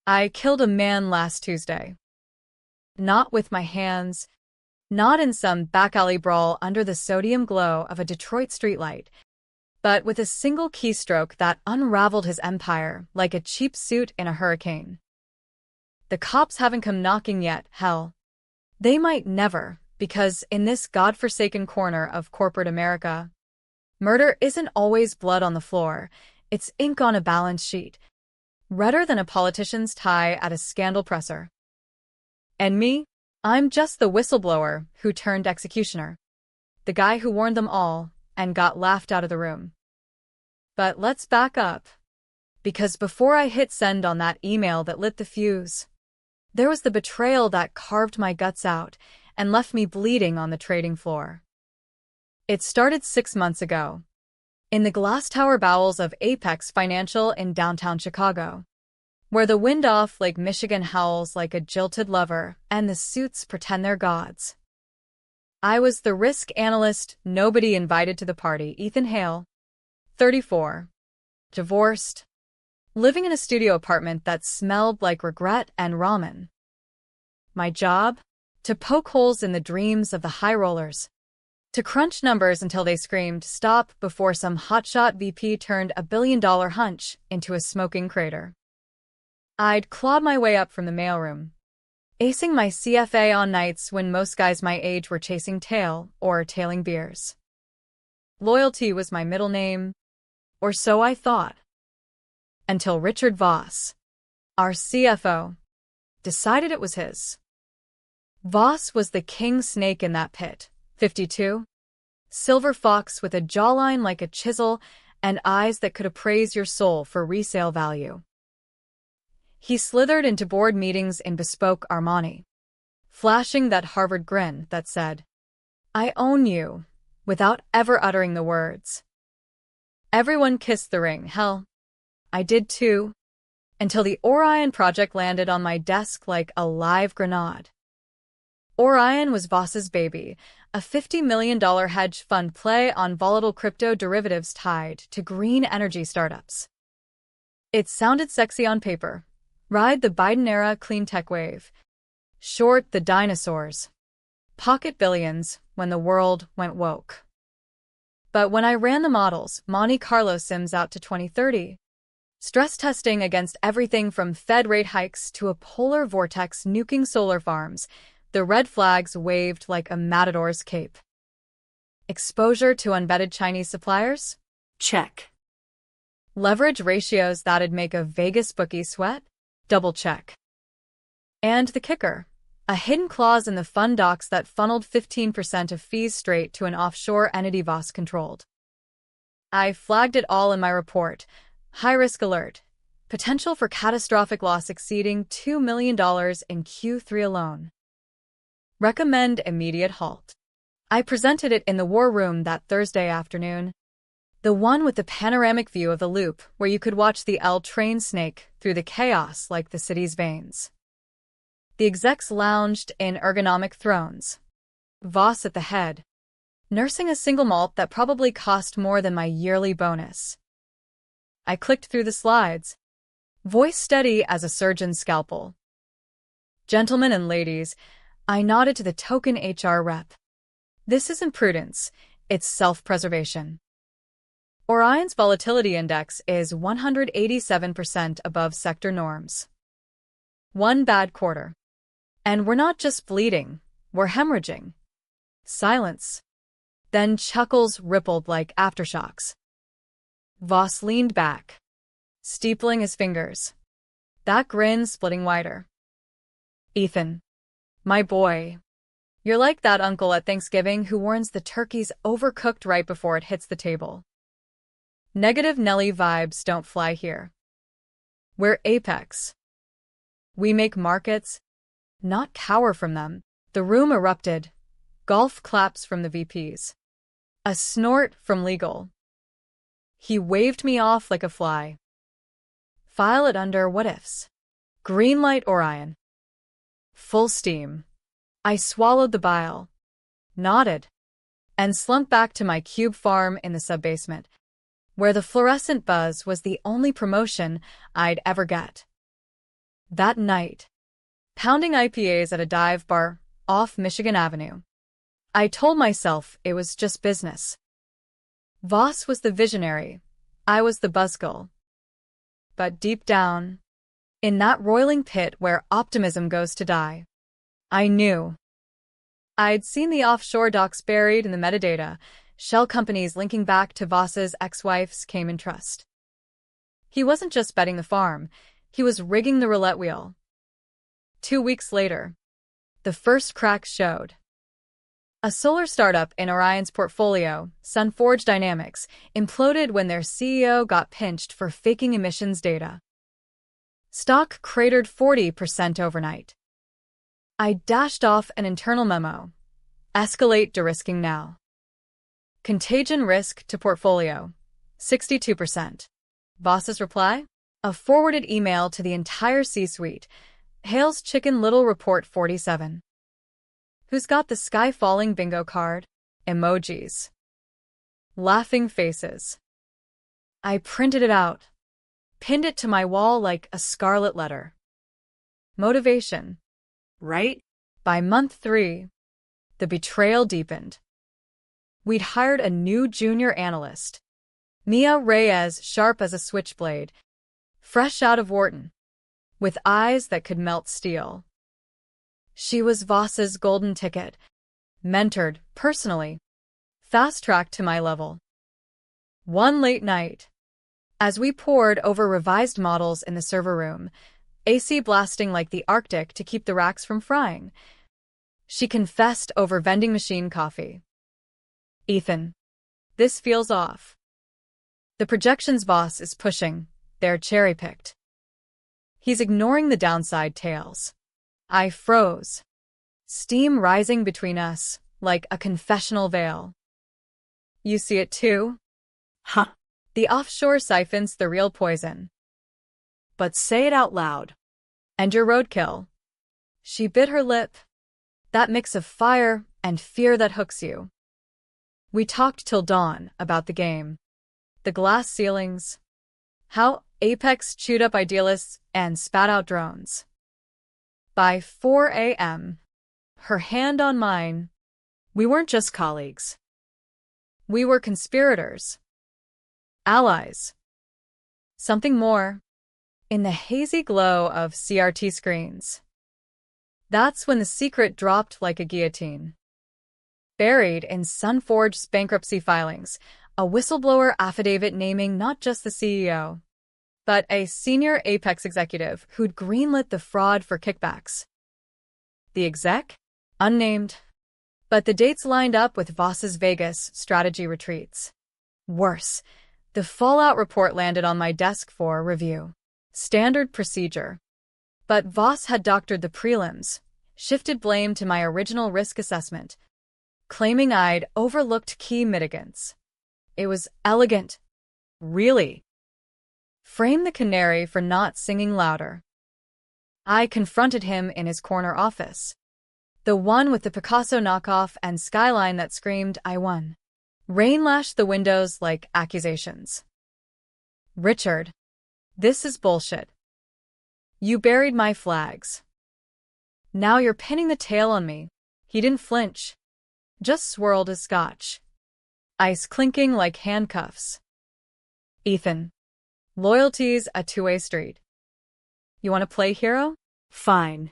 I killed a man last Tuesday. Not with my hands, not in some back alley brawl under the sodium glow of a Detroit streetlight, but with a single keystroke that unraveled his empire like a cheap suit in a hurricane. The cops haven't come knocking yet, hell. They might never, because in this godforsaken corner of corporate America, murder isn't always blood on the floor, it's ink on a balance sheet, redder than a politician's tie at a scandal presser. And me? I'm just the whistleblower who turned executioner. The guy who warned them all and got laughed out of the room. But let's back up. Because before I hit send on that email that lit the fuse, there was the betrayal that carved my guts out and left me bleeding on the trading floor. It started 6 months ago, in the glass tower bowels of Apex Financial in downtown Chicago, where the wind off Lake Michigan howls like a jilted lover and the suits pretend they're gods. I was the risk analyst nobody invited to the party. Ethan Hale, 34, divorced, living in a studio apartment that smelled like regret and ramen. My job? To poke holes in the dreams of the high rollers. To crunch numbers until they screamed stop before some hotshot VP turned a billion-dollar hunch into a smoking crater. I'd clawed my way up from the mailroom, acing my CFA on nights when most guys my age were chasing tail or tailing beers. Loyalty was my middle name, or so I thought. Until Richard Voss, our CFO, decided it was his. Voss was the king snake in that pit, 52, silver fox with a jawline like a chisel and eyes that could appraise your soul for resale value. He slithered into board meetings in bespoke Armani, flashing that Harvard grin that said, "I own you," without ever uttering the words. Everyone kissed the ring, hell, I did too, until the Orion project landed on my desk like a live grenade. Orion was Voss's baby, a $50 million hedge fund play on volatile crypto derivatives tied to green energy startups. It sounded sexy on paper. Ride the Biden-era clean tech wave. Short the dinosaurs. Pocket billions when the world went woke. But when I ran the models, Monte Carlo sims out to 2030, stress testing against everything from Fed rate hikes to a polar vortex nuking solar farms, the red flags waved like a matador's cape. Exposure to unvetted Chinese suppliers? Check. Leverage ratios that'd make a Vegas bookie sweat? Double check. And the kicker, a hidden clause in the fund docs that funneled 15% of fees straight to an offshore entity Voss controlled. I flagged it all in my report. High risk alert. Potential for catastrophic loss exceeding $2 million in Q3 alone. Recommend immediate halt. I presented it in the war room that Thursday afternoon. The one with the panoramic view of the loop where you could watch the L train snake through the chaos like the city's veins. The execs lounged in ergonomic thrones. Voss at the head, nursing a single malt that probably cost more than my yearly bonus. I clicked through the slides, voice steady as a surgeon's scalpel. Gentlemen and ladies, I nodded to the token HR rep. This isn't prudence, it's self-preservation. Orion's volatility index is 187% above sector norms. One bad quarter. And we're not just bleeding, we're hemorrhaging. Silence. Then chuckles rippled like aftershocks. Voss leaned back, steepling his fingers, that grin splitting wider. Ethan, my boy, you're like that uncle at Thanksgiving who warns the turkey's overcooked right before it hits the table. Negative Nelly vibes don't fly here. We're Apex. We make markets, not cower from them. The room erupted. Golf claps from the VPs. A snort from legal. He waved me off like a fly. File it under what ifs. Greenlight Orion. Full steam. I swallowed the bile, nodded, and slumped back to my cube farm in the subbasement, where the fluorescent buzz was the only promotion I'd ever get. That night, pounding IPAs at a dive bar off Michigan Avenue, I told myself it was just business. Voss was the visionary, I was the buzzkill. But deep down, in that roiling pit where optimism goes to die, I knew. I'd seen the offshore docks buried in the metadata, shell companies linking back to Voss's ex-wife's Cayman Trust. He wasn't just betting the farm, he was rigging the roulette wheel. 2 weeks later, the first cracks showed. A solar startup in Orion's portfolio, Sunforge Dynamics, imploded when their CEO got pinched for faking emissions data. Stock cratered 40% overnight. I dashed off an internal memo. Escalate de-risking now. Contagion risk to portfolio, 62%. Voss's reply? A forwarded email to the entire C-suite. Hale's Chicken Little Report 47. Who's got the sky falling bingo card? Emojis. Laughing faces. I printed it out. Pinned it to my wall like a scarlet letter. Motivation. Right? By month 3, the betrayal deepened. We'd hired a new junior analyst. Mia Reyes, sharp as a switchblade, fresh out of Wharton, with eyes that could melt steel. She was Voss's golden ticket, mentored, personally, fast-tracked to my level. One late night, as we pored over revised models in the server room, AC blasting like the Arctic to keep the racks from frying, she confessed over vending machine coffee. Ethan, this feels off. The projections Voss is pushing, they're cherry-picked. He's ignoring the downside tails. I froze. Steam rising between us, like a confessional veil. You see it too? Huh. The offshore siphons the real poison. But say it out loud. And your roadkill. She bit her lip. That mix of fire and fear that hooks you. We talked till dawn about the game. The glass ceilings. How Apex chewed up idealists and spat out drones. By 4 a.m., her hand on mine, we weren't just colleagues. We were conspirators. Allies. Something more. In the hazy glow of CRT screens. That's when the secret dropped like a guillotine. Buried in Sunforge's bankruptcy filings, a whistleblower affidavit naming not just the CEO, but a senior Apex executive who'd greenlit the fraud for kickbacks. The exec? Unnamed. But the dates lined up with Voss's Vegas strategy retreats. Worse, the fallout report landed on my desk for review. Standard procedure. But Voss had doctored the prelims, shifted blame to my original risk assessment, claiming I'd overlooked key mitigants. It was elegant. Really. Frame the canary for not singing louder. I confronted him in his corner office. The one with the Picasso knockoff and skyline that screamed, I won. Rain lashed the windows like accusations. Richard, this is bullshit. You buried my flags. Now you're pinning the tail on me. He didn't flinch. Just swirled his scotch. Ice clinking like handcuffs. Ethan, loyalty's a two-way street. You want to play hero? Fine.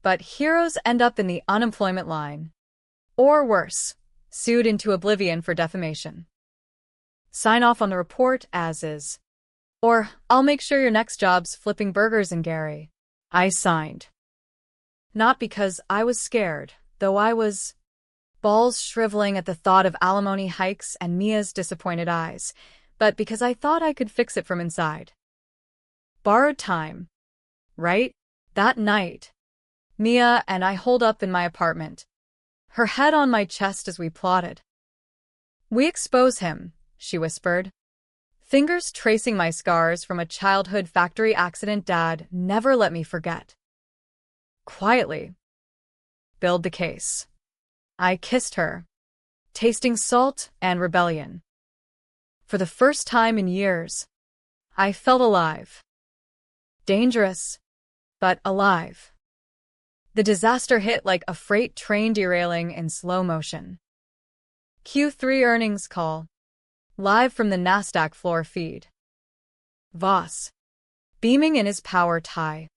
But heroes end up in the unemployment line. Or worse, sued into oblivion for defamation. Sign off on the report as is. Or, I'll make sure your next job's flipping burgers in Gary. I signed. Not because I was scared, though I was. Balls shriveling at the thought of alimony hikes and Mia's disappointed eyes, but because I thought I could fix it from inside. Borrowed time. Right? That night. Mia and I holed up in my apartment, her head on my chest as we plotted. We expose him, she whispered. Fingers tracing my scars from a childhood factory accident Dad never let me forget. Quietly. Build the case. I kissed her, tasting salt and rebellion. For the first time in years, I felt alive. Dangerous, but alive. The disaster hit like a freight train derailing in slow motion. Q3 earnings call. Live from the Nasdaq floor feed. Voss, beaming in his power tie,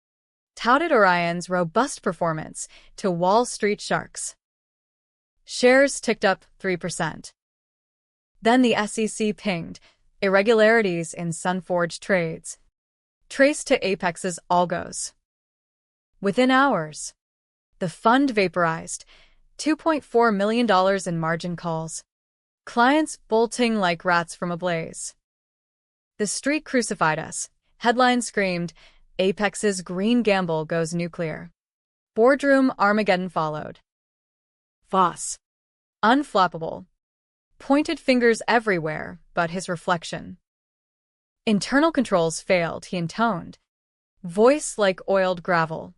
touted Orion's robust performance to Wall Street sharks. Shares ticked up 3%. Then the SEC pinged irregularities in Sunforge trades, traced to Apex's algos. Within hours, the fund vaporized, $2.4 million in margin calls, clients bolting like rats from a blaze. The street crucified us. Headline screamed, Apex's green gamble goes nuclear. Boardroom Armageddon followed. Voss, unflappable, pointed fingers everywhere but his reflection. Internal controls failed, he intoned, voice like oiled gravel.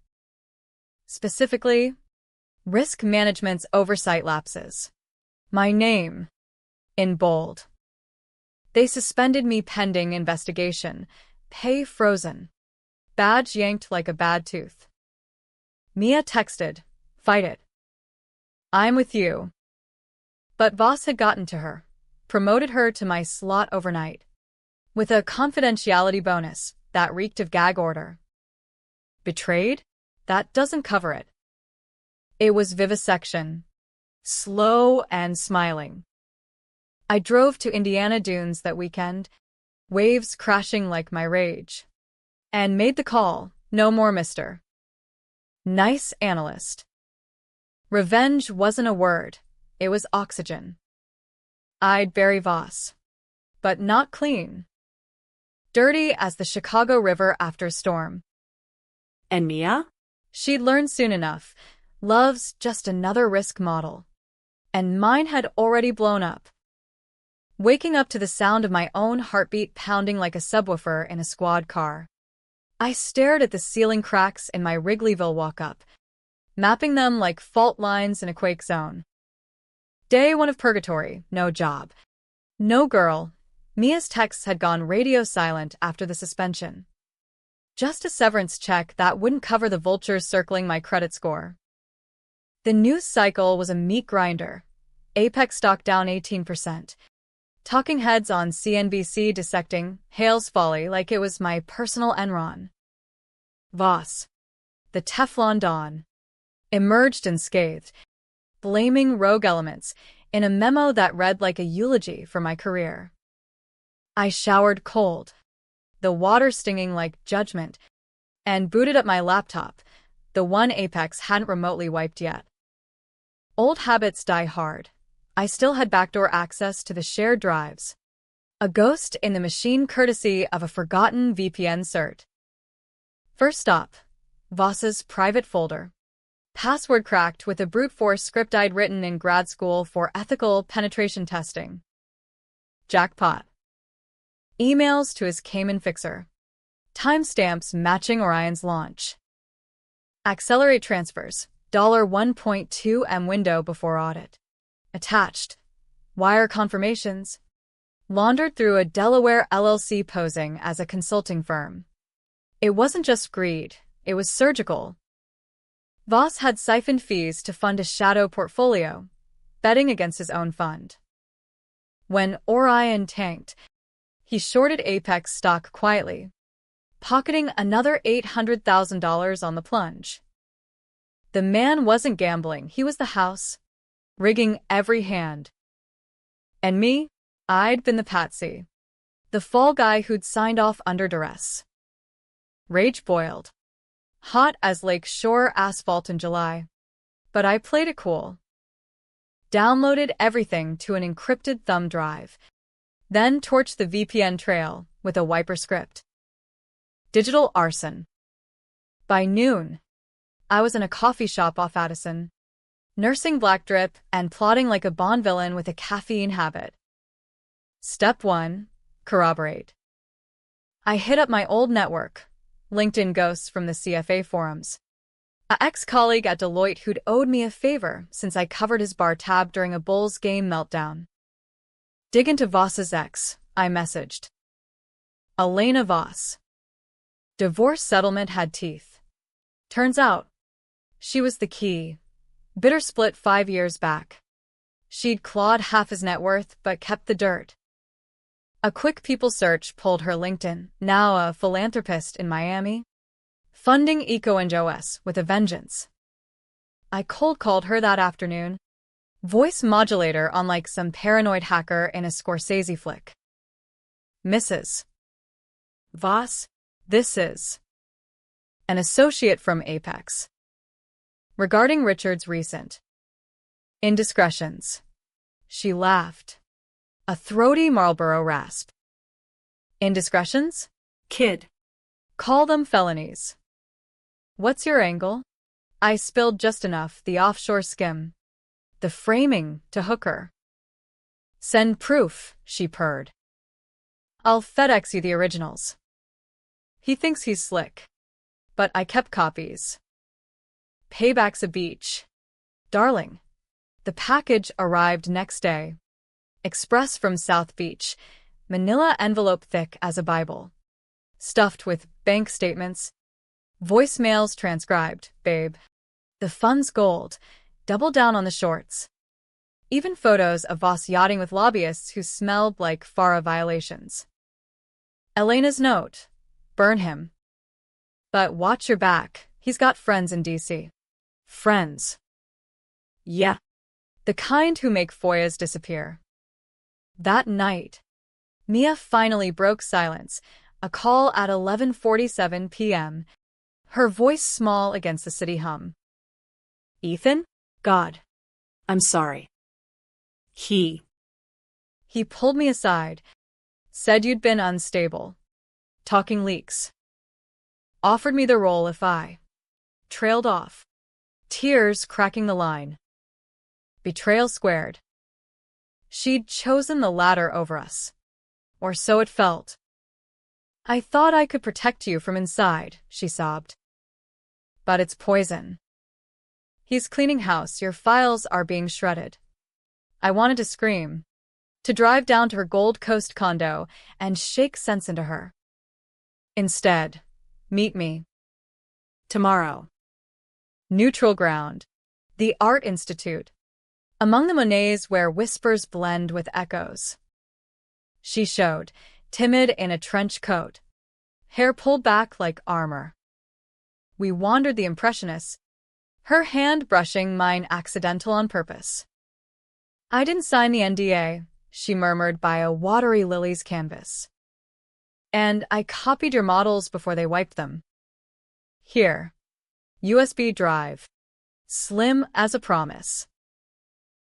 Specifically, risk management's oversight lapses. My name, in bold. They suspended me pending investigation, pay frozen, badge yanked like a bad tooth. Mia texted, fight it. I'm with you. But Voss had gotten to her, promoted her to my slot overnight, with a confidentiality bonus that reeked of gag order. Betrayed? That doesn't cover it. It was vivisection, slow and smiling. I drove to Indiana Dunes that weekend, waves crashing like my rage, and made the call, no more mister. Nice analyst. Revenge wasn't a word, it was oxygen. I'd bury Voss, but not clean. Dirty as the Chicago River after a storm. And Mia? She'd learned soon enough. Love's just another risk model. And mine had already blown up. Waking up to the sound of my own heartbeat pounding like a subwoofer in a squad car. I stared at the ceiling cracks in my Wrigleyville walk-up, mapping them like fault lines in a quake zone. Day one of purgatory, no job. No girl. Mia's texts had gone radio silent after the suspension. Just a severance check that wouldn't cover the vultures circling my credit score. The news cycle was a meat grinder. Apex stock down 18%. Talking heads on CNBC dissecting Hale's folly like it was my personal Enron. Voss, the Teflon Don, emerged unscathed, blaming rogue elements in a memo that read like a eulogy for my career. I showered cold, the water stinging like judgment, and booted up my laptop, the one Apex hadn't remotely wiped yet. Old habits die hard. I still had backdoor access to the shared drives. A ghost in the machine courtesy of a forgotten VPN cert. First stop, Voss's private folder. Password cracked with a brute force script I'd written in grad school for ethical penetration testing. Jackpot. Emails to his Cayman fixer. Timestamps matching Orion's launch. Accelerate transfers. $1.2 M window before audit. Attached. Wire confirmations. Laundered through a Delaware LLC posing as a consulting firm. It wasn't just greed, it was surgical. Voss had siphoned fees to fund a shadow portfolio, betting against his own fund. When Orion tanked, he shorted Apex stock quietly, pocketing another $800,000 on the plunge. The man wasn't gambling, he was the house, rigging every hand. And me? I'd been the patsy, the fall guy who'd signed off under duress. Rage boiled, hot as lake shore asphalt in July. But I played it cool. Downloaded everything to an encrypted thumb drive, then torched the VPN trail with a wiper script. Digital arson. By noon, I was in a coffee shop off Addison, nursing black drip and plotting like a Bond villain with a caffeine habit. Step 1. Corroborate. I hit up my old network, LinkedIn ghosts from the CFA forums. An ex-colleague at Deloitte who'd owed me a favor since I covered his bar tab during a Bulls game meltdown. Dig into Voss's ex, I messaged. Elena Voss. Divorce settlement had teeth. Turns out, she was the key. Bitter split 5 years back. She'd clawed half his net worth but kept the dirt. A quick people search pulled her LinkedIn, now a philanthropist in Miami, funding eco-NGOs with a vengeance. I cold-called her that afternoon, voice modulator on like some paranoid hacker in a Scorsese flick. Mrs. Voss, this is an associate from Apex. Regarding Richard's recent indiscretions. She laughed. A throaty Marlboro rasp. Indiscretions? Kid. Call them felonies. What's your angle? I spilled just enough, the offshore skim. The framing to hook her. Send proof, she purred. I'll FedEx you the originals. He thinks he's slick. But I kept copies. Payback's a beach. Darling. The package arrived next day. Express from South Beach, manila envelope thick as a Bible. Stuffed with bank statements. Voicemails transcribed, babe. The fun's gold. Double down on the shorts. Even photos of Voss yachting with lobbyists who smelled like FARA violations. Elena's note. Burn him. But watch your back, he's got friends in D.C. Friends. Yeah. The kind who make FOIAs disappear. That night, Mia finally broke silence, a call at 11:47 p.m., her voice small against the city hum. Ethan? God. I'm sorry. He pulled me aside, said you'd been unstable. Talking leaks. Offered me the role if I trailed off. Tears cracking the line. Betrayal squared. She'd chosen the latter over us. Or so it felt. I thought I could protect you from inside, she sobbed. But it's poison. He's cleaning house, your files are being shredded. I wanted to scream. To drive down to her Gold Coast condo and shake sense into her. Instead, meet me. Tomorrow. Neutral ground. The Art Institute. Among the Monets where whispers blend with echoes. She showed, timid in a trench coat. Hair pulled back like armor. We wandered the Impressionists, her hand brushing mine accidental on purpose. I didn't sign the NDA, she murmured by a watery lily's canvas. And I copied your models before they wiped them. Here. USB drive. Slim as a promise.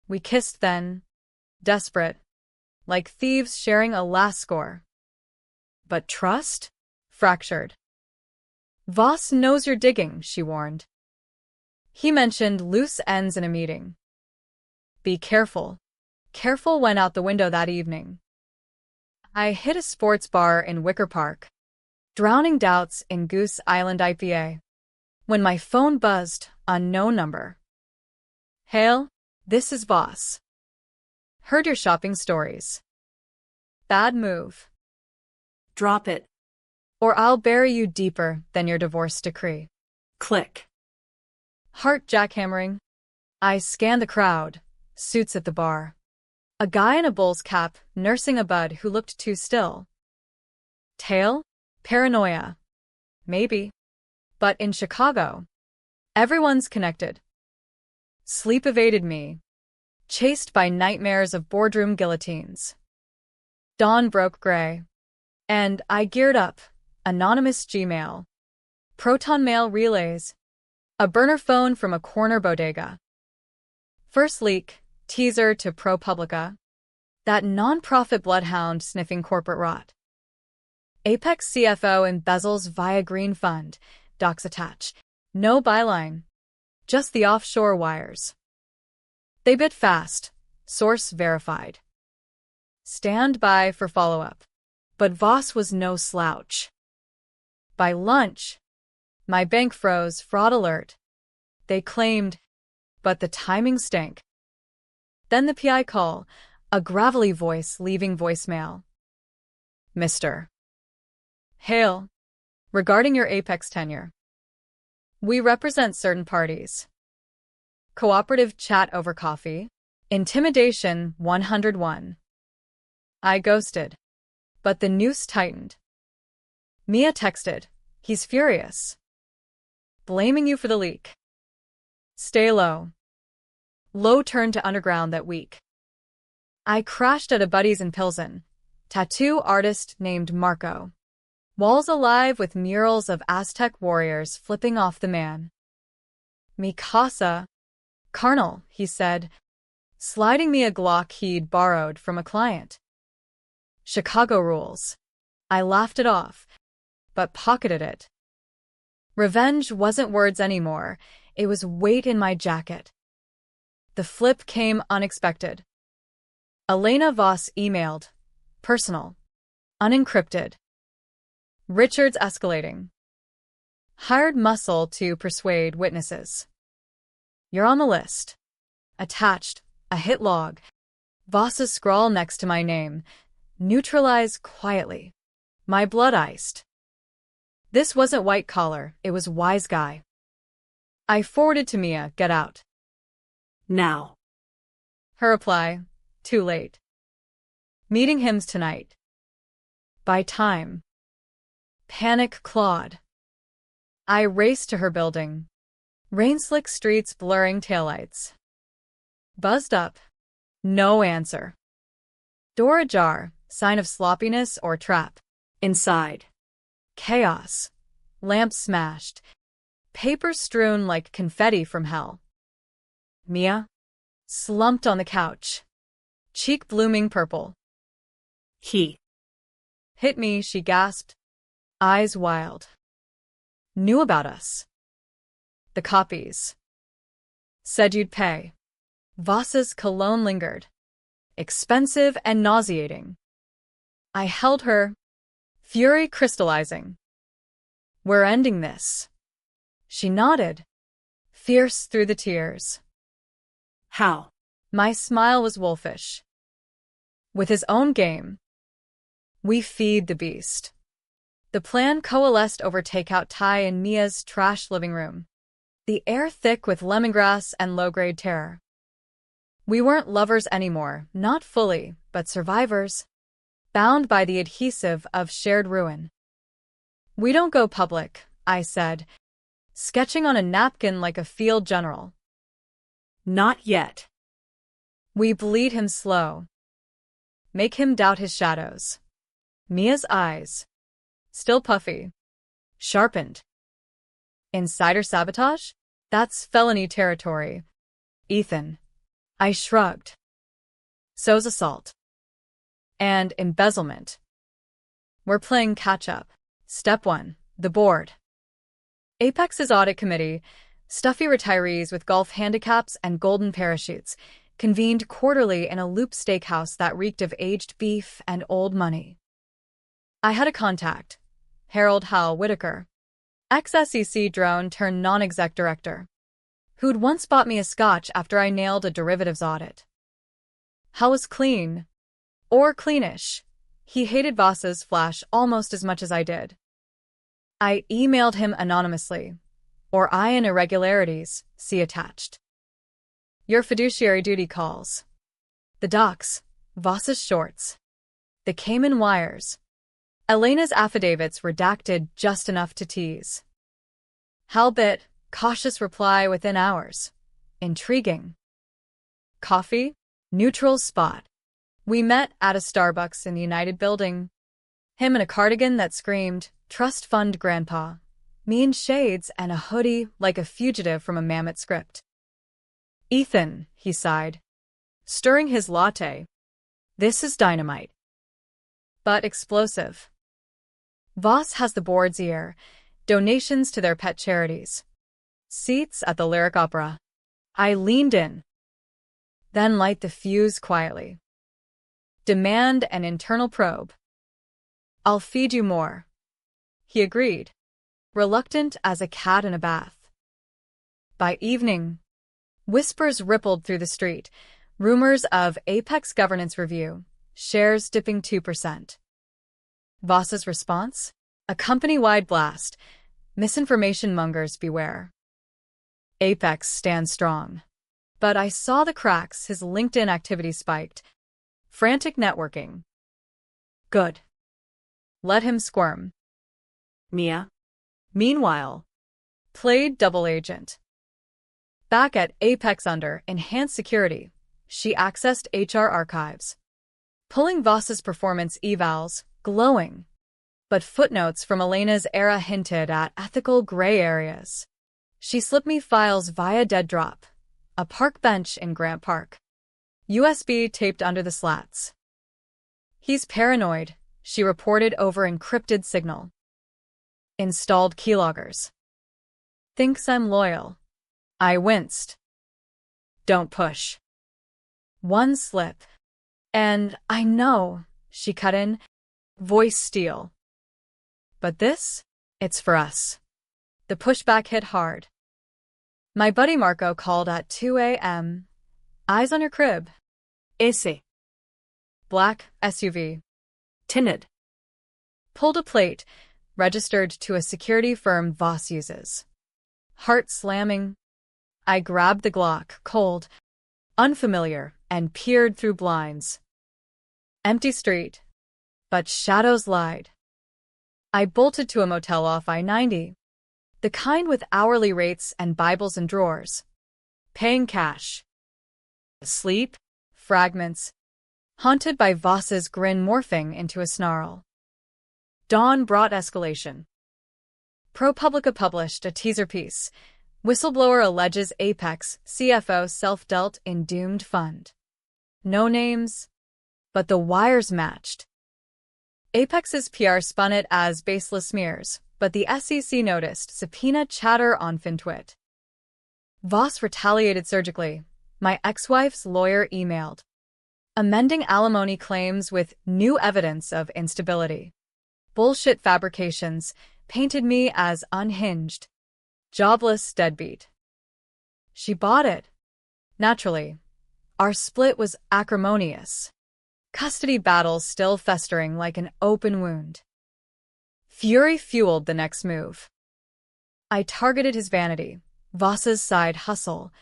We kissed then, desperate, like thieves sharing a last score. But trust? Fractured. Voss knows you're digging, she warned. He mentioned loose ends in a meeting. Be careful. Careful went out the window that evening. I hit a sports bar in Wicker Park, drowning doubts in Goose Island IPA, when my phone buzzed, unknown number. Hail, this is Voss. Heard your shopping stories. Bad move. Drop it. Or I'll bury you deeper than your divorce decree. Click. Heart jackhammering. I scanned the crowd, suits at the bar. A guy in a Bulls cap nursing a bud who looked too still. Tale? Paranoia. Maybe. But in Chicago, everyone's connected. Sleep evaded me, chased by nightmares of boardroom guillotines. Dawn broke gray, and I geared up, anonymous Gmail, Proton Mail relays, a burner phone from a corner bodega. First leak, teaser to ProPublica, that non-profit bloodhound sniffing corporate rot. Apex CFO embezzles via Green Fund, docs attached. No byline, just the offshore wires. They bit fast, source verified. Stand by for follow-up. But Voss was no slouch. By lunch, my bank froze, fraud alert. They claimed, but the timing stank. Then the PI call, a gravelly voice leaving voicemail. Mr. Hale, regarding your Apex tenure. We represent certain parties. Cooperative chat over coffee. Intimidation 101. I ghosted. But the noose tightened. Mia texted. He's furious. Blaming you for the leak. Stay low. Low turned to underground that week. I crashed at a buddy's in Pilsen. Tattoo artist named Marco. Walls alive with murals of Aztec warriors flipping off the man. Mi casa. Carnal, he said, sliding me a Glock he'd borrowed from a client. Chicago rules. I laughed it off, but pocketed it. Revenge wasn't words anymore, it was weight in my jacket. The flip came unexpected. Elena Voss emailed. Personal. Unencrypted. Richard's escalating. Hired muscle to persuade witnesses. You're on the list. Attached, a hit log. Voss's scrawl next to my name. Neutralize quietly. My blood iced. This wasn't white collar, it was wise guy. I forwarded to Mia, get out. Now. Her reply, too late. Meeting hymns tonight. By time. Panic clawed. I raced to her building. Rain-slick streets blurring taillights. Buzzed up. No answer. Door ajar, sign of sloppiness or trap. Inside. Chaos. Lamps smashed. Papers strewn like confetti from hell. Mia? Slumped on the couch. Cheek blooming purple. He. Hit me, she gasped. Eyes wild. Knew about us. The copies. Said you'd pay. Voss's cologne lingered. Expensive and nauseating. I held her. Fury crystallizing. We're ending this. She nodded. Fierce through the tears. How? My smile was wolfish. With his own game. We feed the beast. The plan coalesced over takeout Thai in Mia's trash living room. The air thick with lemongrass and low-grade terror. We weren't lovers anymore, not fully, but survivors. Bound by the adhesive of shared ruin. We don't go public, I said, sketching on a napkin like a field general. Not yet. We bleed him slow. Make him doubt his shadows. Mia's eyes. Still puffy. Sharpened. Insider sabotage? That's felony territory. Ethan. I shrugged. So's assault. And embezzlement. We're playing catch-up. Step 1. The board. Apex's audit committee, stuffy retirees with golf handicaps and golden parachutes, convened quarterly in a loop steakhouse that reeked of aged beef and old money. I had a contact. Harold Hal Whitaker. Ex-SEC drone turned non-exec director. Who'd once bought me a scotch after I nailed a derivatives audit. Hal was clean. Or cleanish. He hated Voss's flash almost as much as I did. I emailed him anonymously. Or I in irregularities, see attached. Your fiduciary duty calls. The docs, Voss's shorts. The Cayman wires. Elena's affidavits redacted just enough to tease. Hal bit, cautious reply within hours. Intriguing. Coffee? Neutral spot. We met at a Starbucks in the United Building. Him in a cardigan that screamed, Trust Fund Grandpa. Me in shades and a hoodie like a fugitive from a mammoth script. Ethan, he sighed, stirring his latte. This is dynamite. But explosive. Voss has the board's ear, donations to their pet charities. Seats at the Lyric Opera. I leaned in. Then light the fuse quietly. Demand an internal probe. I'll feed you more. He agreed, reluctant as a cat in a bath. By evening, whispers rippled through the street, rumors of Apex governance review, shares dipping 2%. Voss's response? A company-wide blast. Misinformation mongers beware. Apex stands strong. But I saw the cracks. His LinkedIn activity spiked. Frantic networking. Good. Let him squirm. Mia. Meanwhile, played double agent. Back at Apex under enhanced security, she accessed HR archives, pulling Voss's performance evals, glowing. But footnotes from Elena's era hinted at ethical gray areas. She slipped me files via dead drop, a park bench in Grant Park. USB taped under the slats. He's paranoid, she reported over encrypted signal. Installed keyloggers. Thinks I'm loyal. I winced. Don't push. One slip. And I know, she cut in, voice steel. But this? It's for us. The pushback hit hard. My buddy Marco called at 2 a.m. Eyes on your crib. Ese. Black SUV. Tinted. Pulled a plate, registered to a security firm Voss uses. Heart slamming. I grabbed the Glock, cold, unfamiliar, and peered through blinds. Empty street. But shadows lied. I bolted to a motel off I-90. The kind with hourly rates and Bibles in drawers. Paying cash. Sleep. Fragments. Haunted by Voss's grin morphing into a snarl. Dawn brought escalation. ProPublica published a teaser piece. Whistleblower alleges Apex CFO self-dealt in doomed fund. No names, but the wires matched. Apex's PR spun it as baseless smears, but the SEC noticed subpoena chatter on FinTwit. Voss retaliated surgically. My ex-wife's lawyer emailed, amending alimony claims with new evidence of instability. Bullshit fabrications painted me as unhinged, jobless deadbeat. She bought it. Naturally, our split was acrimonious. Custody battles still festering like an open wound. Fury fueled the next move. I targeted his vanity, Voss's side hustle,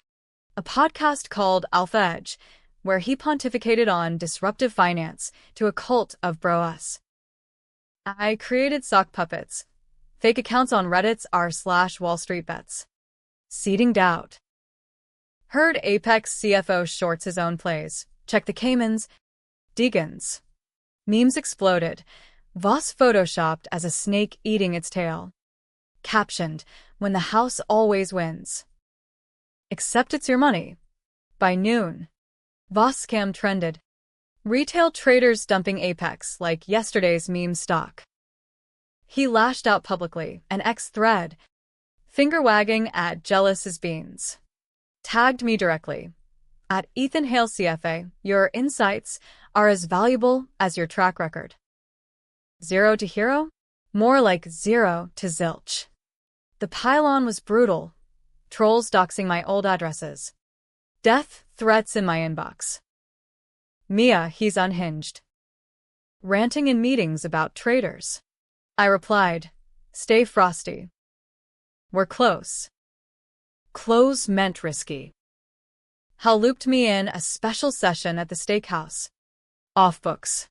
a podcast called Alpha Edge, where he pontificated on disruptive finance to a cult of bro-us. I created sock puppets, fake accounts on Reddit's r/Wall Street Bets, seeding doubt. Heard Apex CFO shorts his own plays, check the Caymans, Deegans. Memes exploded, Voss photoshopped as a snake eating its tail. Captioned, when the house always wins. Except it's your money. By noon, Voss scam trended. Retail traders dumping Apex like yesterday's meme stock. He lashed out publicly, an X-thread, finger-wagging at jealous as beans. Tagged me directly. At Ethan Hale CFA, your insights are as valuable as your track record. 0 to hero? More like 0 to zilch. The pile-on was brutal. Trolls doxing my old addresses. Death threats in my inbox. Mia, he's unhinged. Ranting in meetings about traders. I replied, stay frosty. We're close. Close meant risky. Hal looped me in a special session at the steakhouse. Off books.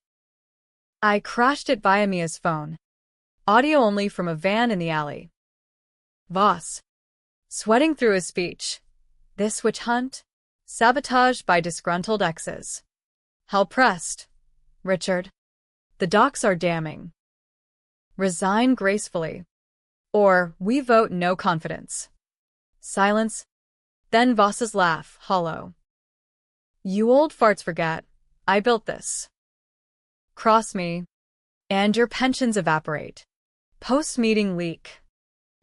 I crashed it via Mia's phone. Audio only from a van in the alley. Voss. Sweating through his speech. This witch hunt? Sabotaged by disgruntled exes. Hal pressed. Richard. The docs are damning. Resign gracefully. Or we vote no confidence. Silence. Then Voss's laugh, hollow. You old farts forget. I built this. Cross me. And your pensions evaporate. Post-meeting leak.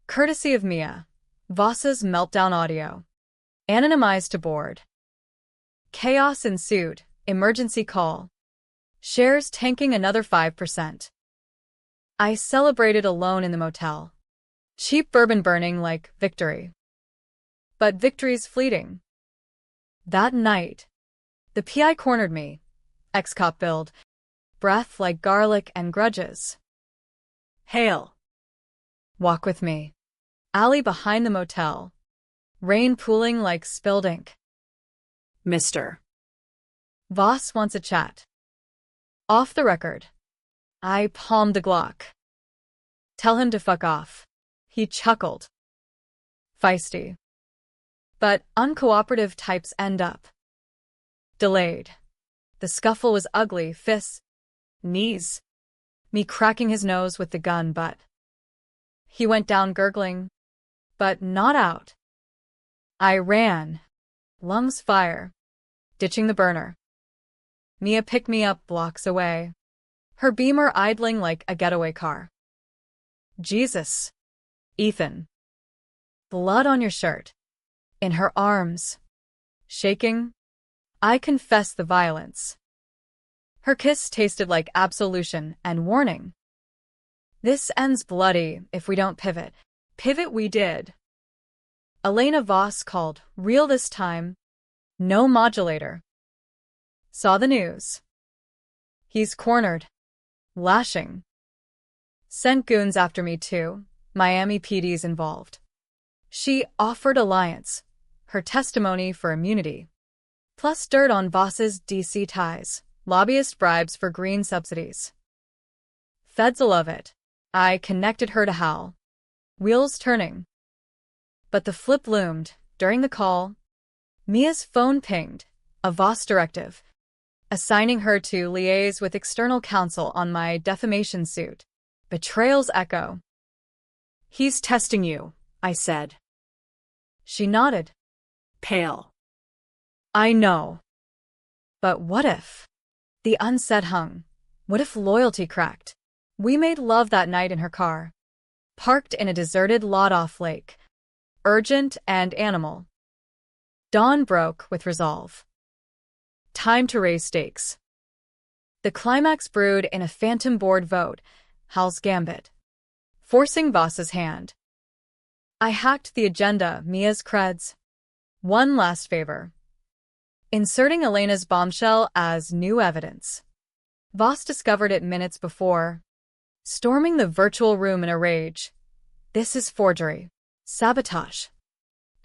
Courtesy of Mia. Voss's meltdown audio. Anonymized to board. Chaos ensued. Emergency call. Shares tanking another 5%. I celebrated alone in the motel. Cheap bourbon burning like victory. But victory's fleeting. That night, the PI cornered me. Ex-cop build. Breath like garlic and grudges. Hale. Walk with me. Alley behind the motel. rain pooling like spilled ink. Mr. Voss wants a chat. Off the record. I palmed the Glock. Tell him to fuck off. He chuckled. Feisty. But uncooperative types end up delayed. The scuffle was ugly, fists, knees, me cracking his nose with the gun butt. He went down gurgling, but not out. I ran, lungs fire, ditching the burner. Mia picked me up blocks away, her Beamer idling like a getaway car. Jesus. Ethan. Blood on your shirt. In her arms. Shaking. I confessed the violence. Her kiss tasted like absolution and warning. This ends bloody if we don't pivot. Pivot we did. Elena Voss called, real this time. No modulator. Saw the news. He's cornered. Lashing. Sent goons after me too. Miami PD's involved. She offered alliance. Her testimony for immunity. Plus dirt on Voss's DC ties. Lobbyist bribes for green subsidies. Feds love it. I connected her to Hal. Wheels turning. But the flip loomed. During the call, Mia's phone pinged. A Voss directive. Assigning her to liaise with external counsel on my defamation suit. Betrayal's echo. He's testing you, I said. She nodded. Pale. I know. But what if? The unsaid hung. What if loyalty cracked? We made love that night in her car. Parked in a deserted lot-off lake. Urgent and animal. Dawn broke with resolve. Time to raise stakes. The climax brewed in a phantom board vote, Hal's gambit. Forcing Voss's hand. I hacked the agenda, Mia's creds. One last favor. Inserting Elena's bombshell as new evidence. Voss discovered it minutes before. Storming the virtual room in a rage. This is forgery. Sabotage.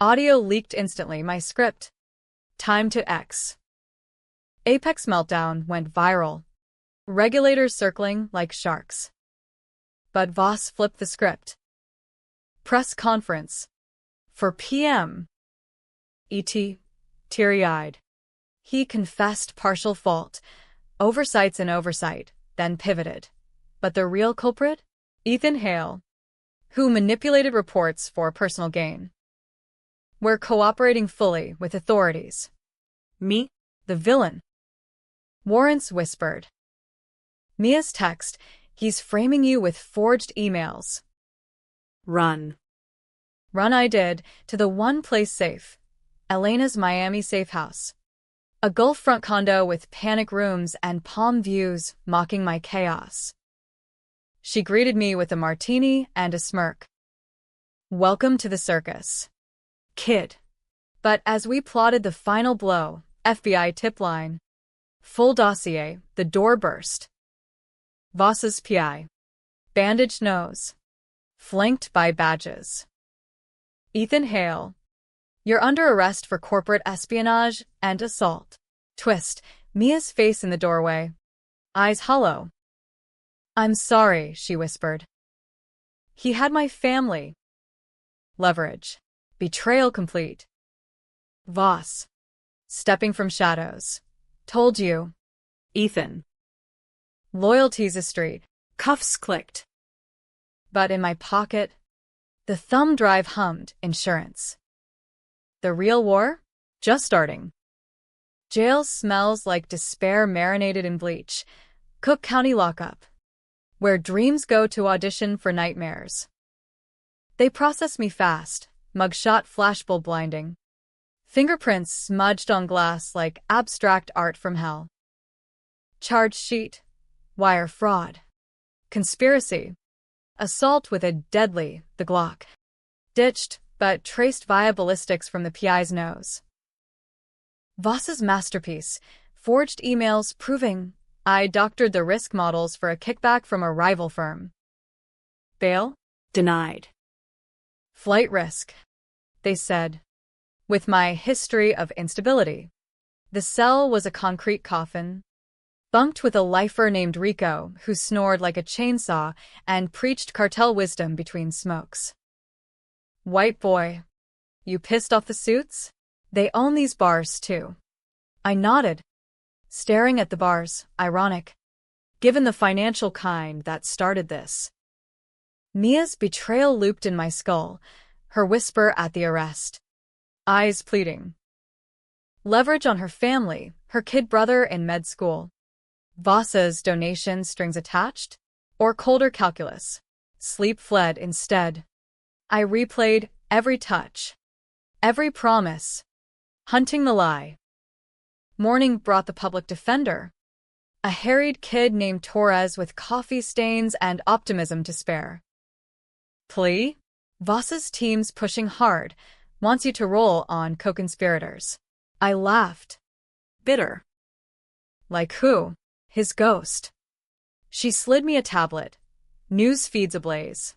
Audio leaked instantly, my script. Time to X. Apex Meltdown went viral. Regulators circling like sharks. But Voss flipped the script. Press conference. For PM. E.T. Teary-eyed. He confessed partial fault. Oversight's an oversight, then pivoted. But the real culprit? Ethan Hale. Who manipulated reports for personal gain. We're cooperating fully with authorities. Me? The villain. Warrants whispered. Mia's text, he's framing you with forged emails. Run. Run I did, to the one place safe. Elena's Miami safe house. A Gulf front condo with panic rooms and palm views mocking my chaos. She greeted me with a martini and a smirk. Welcome to the circus, kid. But as we plotted the final blow, FBI tip line. Full dossier, the door burst. Voss's PI. Bandaged nose. Flanked by badges. Ethan Hale. You're under arrest for corporate espionage and assault. Twist. Mia's face in the doorway. Eyes hollow. I'm sorry, she whispered. He had my family. Leverage. Betrayal complete. Voss. Stepping from shadows. Told you. Ethan. Loyalty's a street. Cuffs clicked. But in my pocket, the thumb drive hummed insurance. The real war? Just starting. Jail smells like despair marinated in bleach. Cook County lockup. Where dreams go to audition for nightmares. They process me fast, mugshot flashbulb blinding. Fingerprints smudged on glass like abstract art from hell. Charge sheet. Wire fraud. Conspiracy. Assault with a deadly, the Glock. Ditched, but traced via ballistics from the PI's nose. Voss's masterpiece. Forged emails proving I doctored the risk models for a kickback from a rival firm. Bail? Denied. Flight risk. They said. with my history of instability. The cell was a concrete coffin, bunked with a lifer named Rico who snored like a chainsaw and preached cartel wisdom between smokes. "White boy, you pissed off the suits? They own these bars too." I nodded, staring at the bars, ironic, given the financial kind that started this. Mia's betrayal looped in my skull, her whisper at the arrest, eyes pleading. Leverage on her family, her kid brother in med school. Vasa's donation strings attached? Or colder calculus? Sleep fled instead. I replayed every touch, every promise, hunting the lie. Morning brought the public defender, a harried kid named Torres with coffee stains and optimism to spare. Plea? Vasa's team's pushing hard, wants you to roll on co-conspirators. I laughed. Bitter. Like who? His ghost. She slid me a tablet. News feeds ablaze.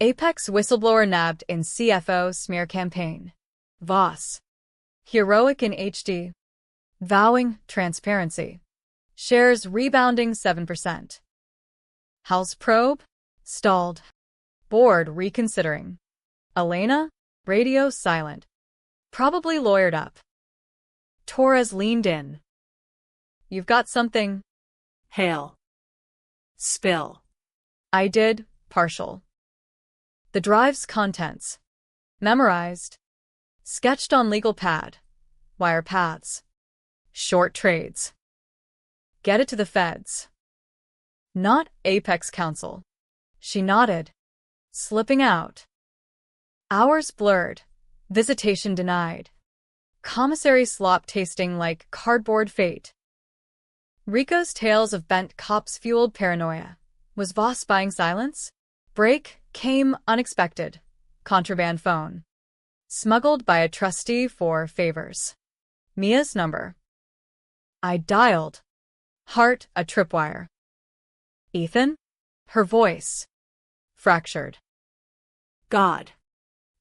Apex whistleblower nabbed in CFO smear campaign. Voss. Heroic in HD. Vowing transparency. Shares rebounding 7%. House probe? Stalled. Board reconsidering. Elena? Radio silent. Probably lawyered up. Torres leaned in. You've got something. Hail. Spill. I did, partial. The drive's contents. Memorized. Sketched on legal pad. Wire paths. Short trades. Get it to the feds. Not Apex Council. She nodded, slipping out. Hours blurred. Visitation denied. Commissary slop tasting like cardboard fate. Rico's tales of bent cops fueled paranoia. Was Voss buying silence? Break came unexpected. Contraband phone. Smuggled by a trustee for favors. Mia's number. I dialed. Heart a tripwire. Ethan? Her voice. Fractured. God.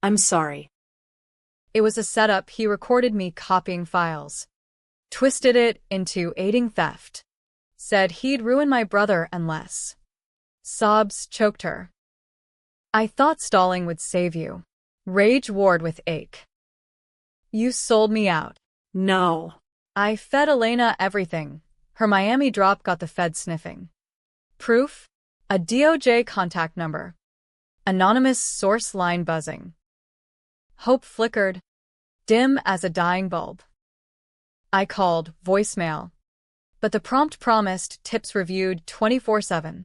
I'm sorry. It was a setup. He recorded me copying files. Twisted it into aiding theft. Said he'd ruin my brother unless. Sobs choked her. I thought stalling would save you. Rage warred with ache. You sold me out. No. I fed Elena everything. Her Miami drop got the Fed sniffing. Proof? A DOJ contact number. Anonymous source line buzzing. Hope flickered, dim as a dying bulb. I called voicemail, but the prompt promised tips reviewed 24/7.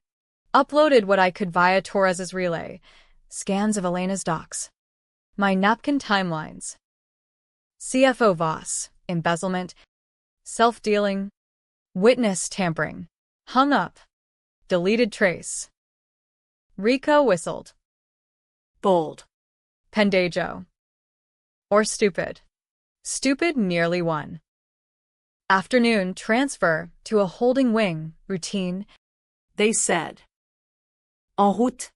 Uploaded what I could via Torres's relay, scans of Elena's docs. My napkin timelines. CFO Voss, embezzlement, self-dealing, witness tampering, hung up, deleted trace. Rico whistled. Bold. Pendejo. Or stupid. Stupid nearly won. Afternoon transfer to a holding wing, routine. They said. En route.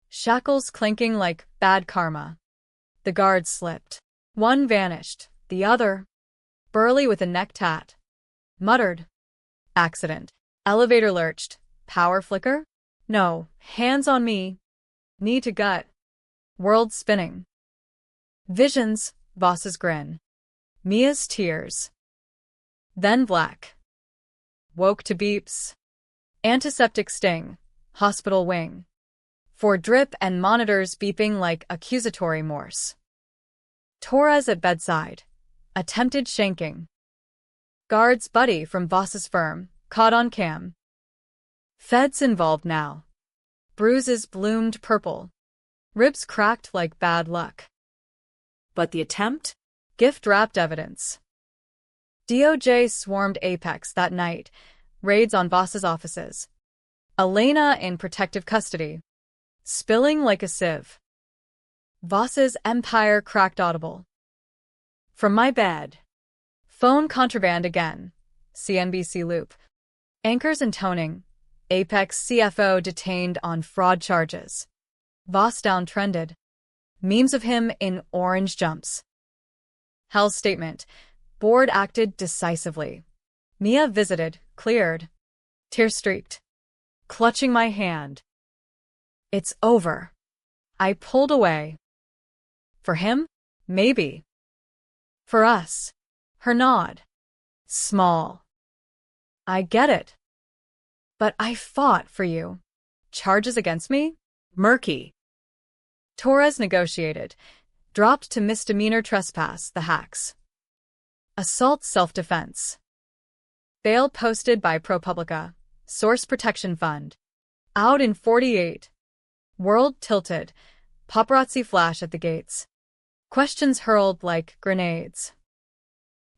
Shackles clinking like bad karma. The guards slipped. One vanished, the other, burly with a neck tat, muttered. Accident. Elevator lurched. Power flicker? No, hands on me. Knee to gut. World spinning. Visions, Voss's grin. Mia's tears. Then black. Woke to beeps. Antiseptic sting. Hospital wing. For drip and monitors beeping like accusatory Morse. Torres at bedside. Attempted shanking. Guards buddy from Voss's firm, caught on cam. Feds involved now. Bruises bloomed purple. Ribs cracked like bad luck. But the attempt? Gift-wrapped evidence. DOJ swarmed Apex that night, raids on Voss's offices. Elena in protective custody. Spilling like a sieve. Voss's empire cracked audible. From my bed. Phone contraband again. CNBC loop. Anchors intoning. Apex CFO detained on fraud charges. Voss downtrended. Memes of him in orange jumps. Hal's statement. Board acted decisively. Mia visited, cleared. Tear-streaked. Clutching my hand. It's over. I pulled away. For him? Maybe. For us. Her nod. Small. I get it. But I fought for you. Charges against me? Murky. Torres negotiated. Dropped to misdemeanor trespass, the hacks. Assault self-defense. Bail posted by ProPublica. Source Protection Fund. Out in 48. World tilted. Paparazzi flash at the gates. Questions hurled like grenades.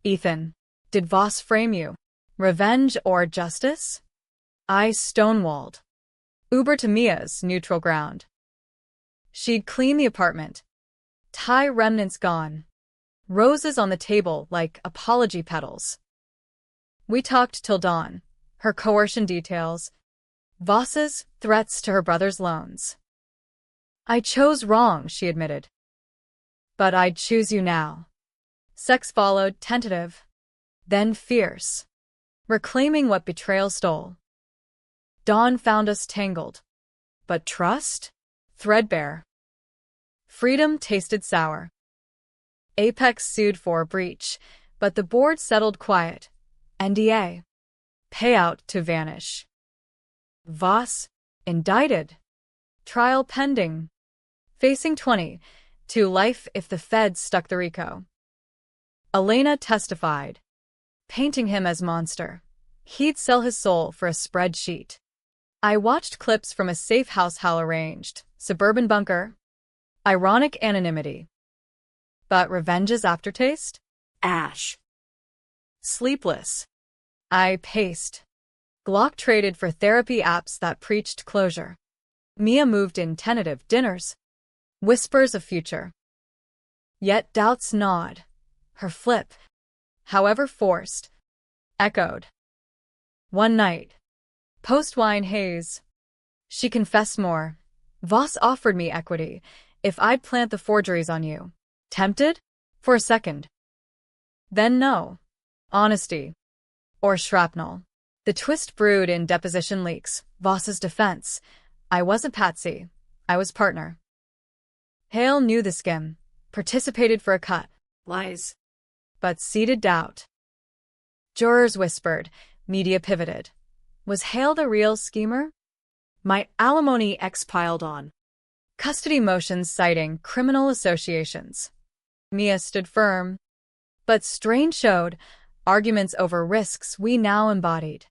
Ethan, did Voss frame you? Revenge or justice? I stonewalled. Uber to Mia's neutral ground. She'd clean the apartment. Tie remnants gone. Roses on the table like apology petals. We talked till dawn. Her coercion details. Voss's threats to her brother's loans. I chose wrong, she admitted. But I'd choose you now. Sex followed, tentative. Then fierce. Reclaiming what betrayal stole. Dawn found us tangled. But trust? Threadbare. Freedom tasted sour. Apex sued for breach, but the board settled quiet. NDA. Payout to vanish. Voss, indicted. Trial pending. Facing 20 to life if the feds stuck the RICO. Elena testified, painting him as monster. He'd sell his soul for a spreadsheet. I watched clips from a safe house Hal arranged, suburban bunker. Ironic anonymity. But revenge's aftertaste? Ash. Sleepless. I paced. Glock traded for therapy apps that preached closure. Mia moved in tentative dinners. Whispers of future. Yet doubts gnawed. Her flip, however forced, echoed. One night. Post-wine haze. She confessed more. Voss offered me equity if I'd plant the forgeries on you. Tempted? For a second. Then no. Honesty. Or shrapnel. The twist brewed in deposition leaks. Voss's defense. I wasn't patsy. I was partner. Hale knew the skim. Participated for a cut. Lies. But seeded doubt. Jurors whispered. Media pivoted. Was Hale the real schemer? My alimony ex piled on. Custody motions citing criminal associations. Mia stood firm. But strain showed arguments over risks we now embodied.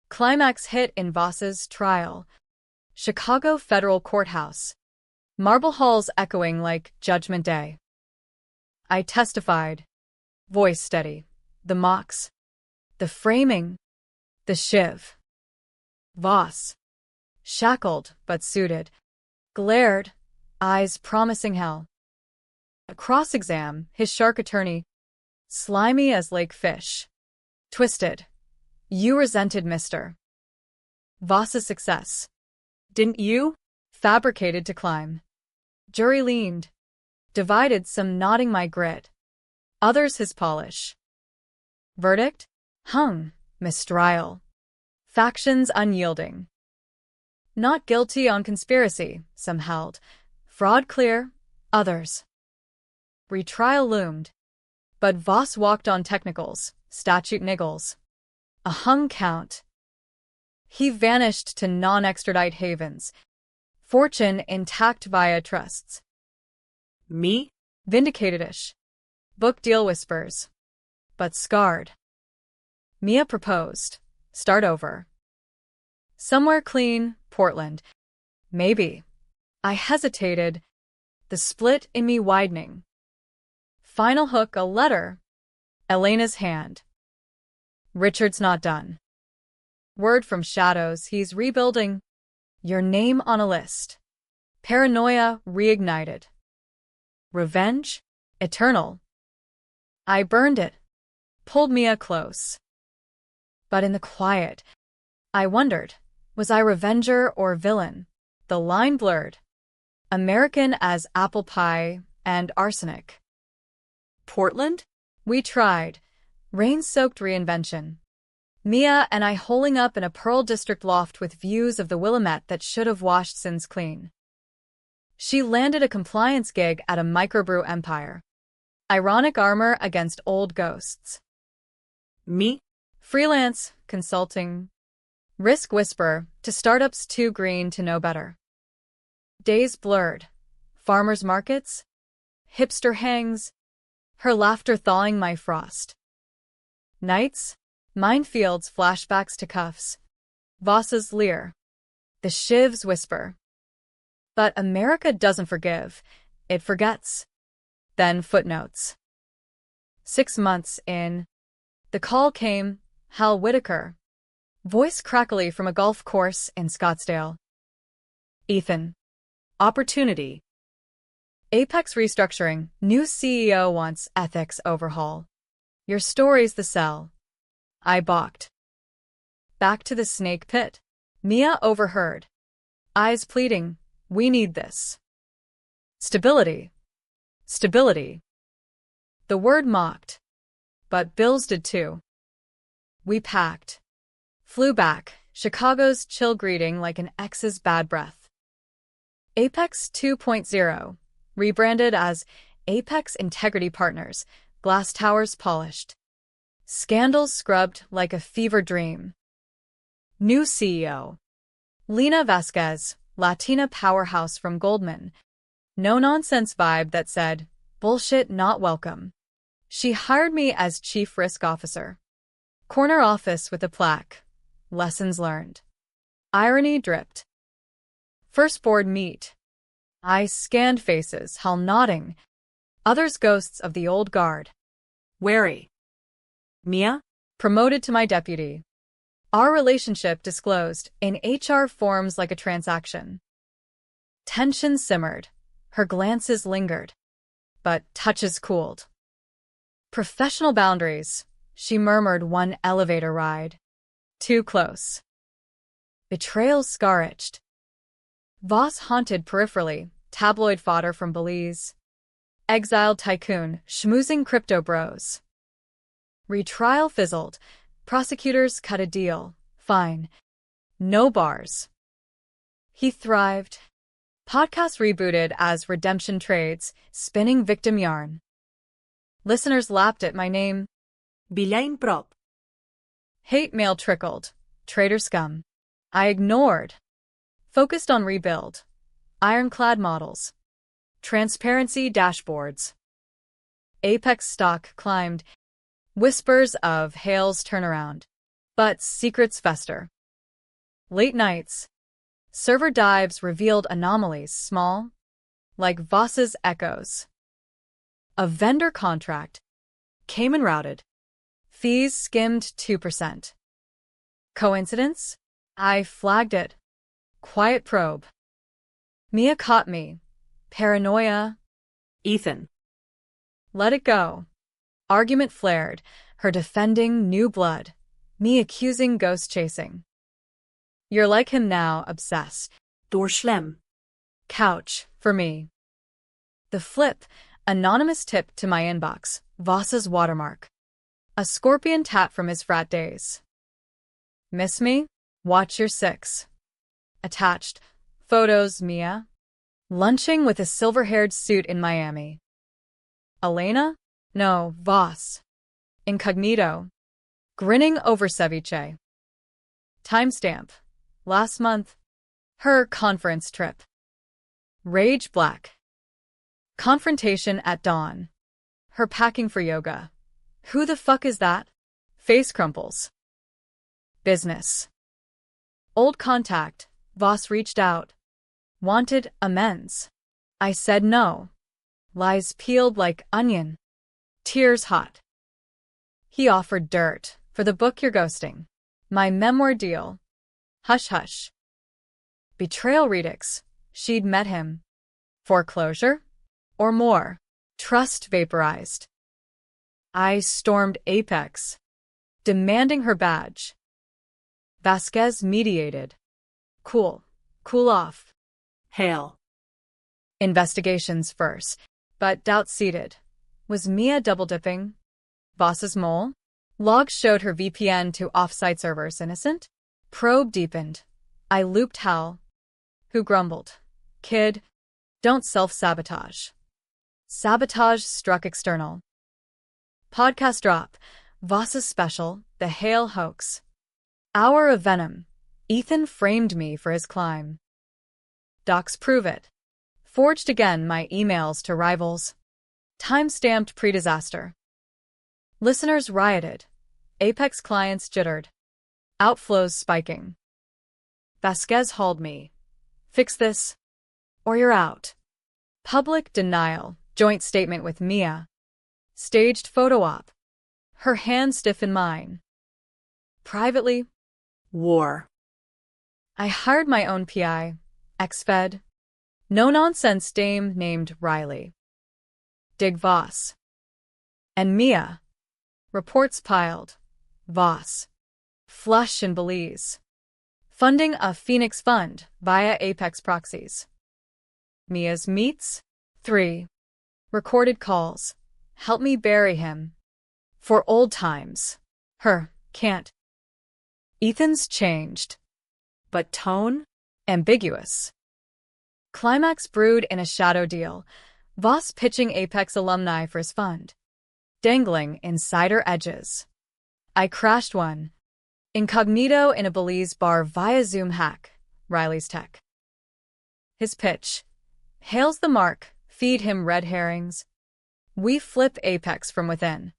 Climax hit in Voss's trial. Chicago Federal Courthouse. Marble halls echoing like Judgment Day. I testified. Voice steady. The mocks. The framing. The shiv. Voss. Shackled but suited. Glared. Eyes promising hell. A cross-exam, his shark attorney. Slimy as lake fish. Twisted. You resented Mr. Voss's success. Didn't you? Fabricated to climb. Jury leaned. Divided, some nodding my grit. Others his polish. Verdict? Hung. Mistrial. Factions unyielding. Not guilty on conspiracy, some held. Fraud clear, others. Retrial loomed. But Voss walked on technicals, statute niggles. A hung count. He vanished to non-extradite havens. Fortune intact via trusts. Me? Vindicated-ish. Book deal whispers. But scarred. Mia proposed. Start over. Somewhere clean, Portland. Maybe. I hesitated. The split in me widening. Final hook, a letter. Elena's hand. Richard's not done. Word from shadows, he's rebuilding. Your name on a list. Paranoia reignited. Revenge? Eternal. I burned it. Pulled Mia close. But in the quiet, I wondered, was I revenger or villain? The line blurred. American as apple pie and arsenic. Portland? We tried. Rain-soaked reinvention. Mia and I holing up in a Pearl District loft with views of the Willamette that should have washed sins clean. She landed a compliance gig at a microbrew empire. Ironic armor against old ghosts. Me? Freelance, consulting. Risk whisper to startups too green to know better. Days blurred. Farmers markets. Hipster hangs. Her laughter thawing my frost. Nights. Minefields flashbacks to cuffs. Voss's leer. The Shiv's whisper. But America doesn't forgive. It forgets. Then footnotes. 6 months in. The call came. Hal Whitaker. Voice crackly from a golf course in Scottsdale. Ethan. Opportunity. Apex restructuring. New CEO wants ethics overhaul. Your story's the sell. I balked. Back to the snake pit. Mia overheard. Eyes pleading. We need this. Stability. Stability. The word mocked. But bills did too. We packed. Flew back, Chicago's chill greeting like an ex's bad breath. Apex 2.0, rebranded as Apex Integrity Partners, glass towers polished. Scandals scrubbed like a fever dream. New CEO. Lena Vasquez, Latina powerhouse from Goldman. No-nonsense vibe that said, bullshit not welcome. She hired me as Chief Risk Officer. Corner office with a plaque. Lessons learned. Irony dripped. First board meet. I scanned faces, Hal nodding. Others ghosts of the old guard. Wary. Mia? Promoted to my deputy. Our relationship disclosed in HR forms like a transaction. Tension simmered. Her glances lingered. But touches cooled. Professional boundaries, she murmured one elevator ride. Too close. Betrayal scar-itched. Voss haunted peripherally, tabloid fodder from Belize. Exiled tycoon, schmoozing crypto bros. Retrial fizzled. Prosecutors cut a deal. Fine. No bars. He thrived. Podcast rebooted as Redemption Trades, spinning victim yarn. Listeners lapped at my name. Bilain prop. Hate mail trickled. Traitor scum. I ignored. Focused on rebuild. Ironclad models. Transparency dashboards. Apex stock climbed. Whispers of Hale's turnaround. But secrets fester. Late nights. Server dives revealed anomalies small, like Voss's echoes. A vendor contract. Came and routed. Fees skimmed 2%. Coincidence? I flagged it. Quiet probe. Mia caught me. Paranoia. Ethan. Let it go. Argument flared, her defending new blood, me accusing ghost chasing. You're like him now, obsessed. Door Schlem. Couch, for me. The flip, anonymous tip to my inbox, Voss's watermark. A scorpion tat from his frat days. Miss me? Watch your 6. Attached. Photos, Mia. Lunching with a silver-haired suit in Miami. Elena? No, Voss. Incognito. Grinning over ceviche. Timestamp. Last month. Her conference trip. Rage black. Confrontation at dawn. Her packing for yoga. Who the fuck is that? Face crumples. Business. Old contact. Voss reached out. Wanted amends. I said no. Lies peeled like onion. Tears hot. He offered dirt for the book you're ghosting. My memoir deal. Hush hush. Betrayal redux. She'd met him. Foreclosure? Or more. Trust vaporized. I stormed Apex, demanding her badge. Vasquez mediated. Cool off. Hale. Investigations first, but doubt seated. Was Mia double-dipping? Voss's mole? Logs showed her VPN to off-site servers innocent? Probe deepened. I looped Hal, who grumbled. Kid, don't self-sabotage. Sabotage struck external. Podcast drop. Voss's special, The Hale Hoax. Hour of Venom. Ethan framed me for his climb. Docs prove it. Forged again my emails to rivals. Time-stamped pre-disaster. Listeners rioted. Apex clients jittered. Outflows spiking. Vasquez hauled me. Fix this, or you're out. Public denial. Joint statement with Mia. Staged photo op. Her hand stiff in mine. Privately, War. I hired my own PI, ex-Fed. No-nonsense dame named Riley. Dig Voss. And Mia. Reports piled. Voss. Flush in Belize. Funding a Phoenix fund via Apex proxies. Mia's meets. 3. Recorded calls. Help me bury him. For old times. Her. Can't. Ethan's changed. But tone? Ambiguous. Climax brewed in a shadow deal. Voss pitching Apex alumni for his fund. Dangling insider edges. I crashed one. Incognito in a Belize bar via Zoom hack. Riley's tech. His pitch. Hails the mark. Feed him red herrings. We flip Apex from within.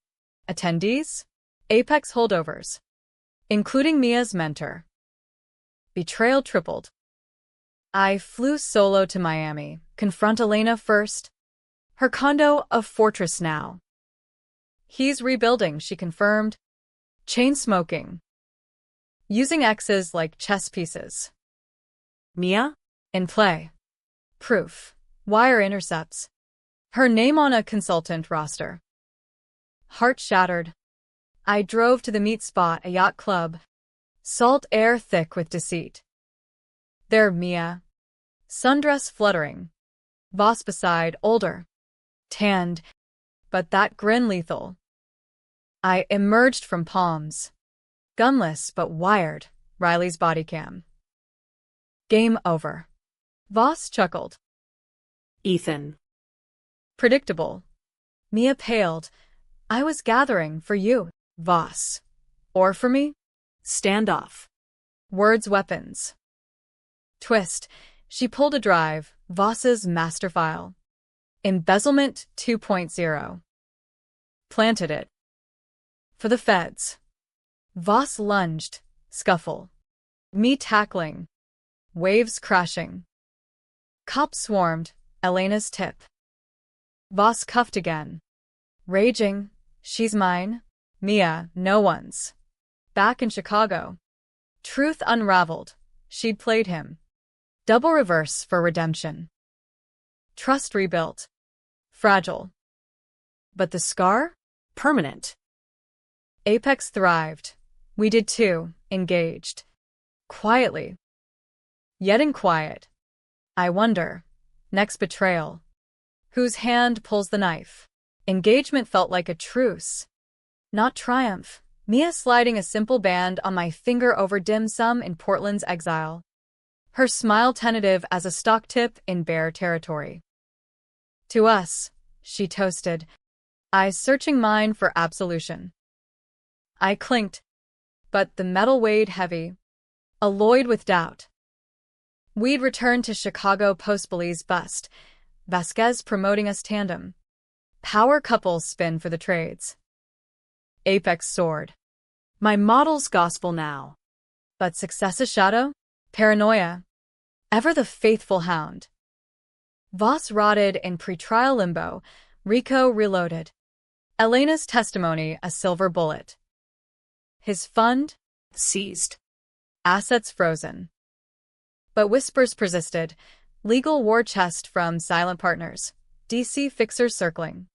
Attendees? Apex holdovers. Including Mia's mentor. Betrayal tripled. I flew solo to Miami. Confront Elena first. Her condo a fortress now. He's rebuilding, she confirmed. Chain smoking. Using X's like chess pieces. Mia? In play. Proof. Wire intercepts. Her name on a consultant roster. Heart shattered. I drove to the meet spot, a yacht club. Salt air thick with deceit. There Mia. Sundress fluttering. Voss beside, older. Tanned. But that grin lethal. I emerged from palms. Gunless but wired. Riley's body cam. Game over. Voss chuckled. Ethan. Predictable. Mia paled. I was gathering for you, Voss. Or for me? Standoff. Words weapons. Twist. She pulled a drive. Voss's master file. Embezzlement 2.0. Planted it. For the feds. Voss lunged. Scuffle. Me tackling. Waves crashing. Cops swarmed. Elena's tip. Voss cuffed again. Raging. She's mine. Mia, no one's. Back in Chicago. Truth unraveled. She'd played him. Double reverse for redemption. Trust rebuilt. Fragile. But the scar? Permanent. Apex thrived. We did too, engaged. Quietly. Yet in quiet. I wonder. Next betrayal. Whose hand pulls the knife? Engagement felt like a truce. Not triumph. Mia sliding a simple band on my finger over dim sum in Portland's exile. Her smile tentative as a stock tip in bear territory. To us, she toasted, eyes searching mine for absolution. I clinked, but the metal weighed heavy, alloyed with doubt. We'd returned to Chicago post-Belize bust, Vasquez promoting us tandem. Power couples spin for the trades. Apex soared. My model's gospel now. But success a shadow? Paranoia. Ever the faithful hound. Voss rotted in pretrial limbo, Rico reloaded. Elena's testimony a silver bullet. His fund? Seized. Assets frozen. But whispers persisted, legal war chest from silent partners, DC fixers circling.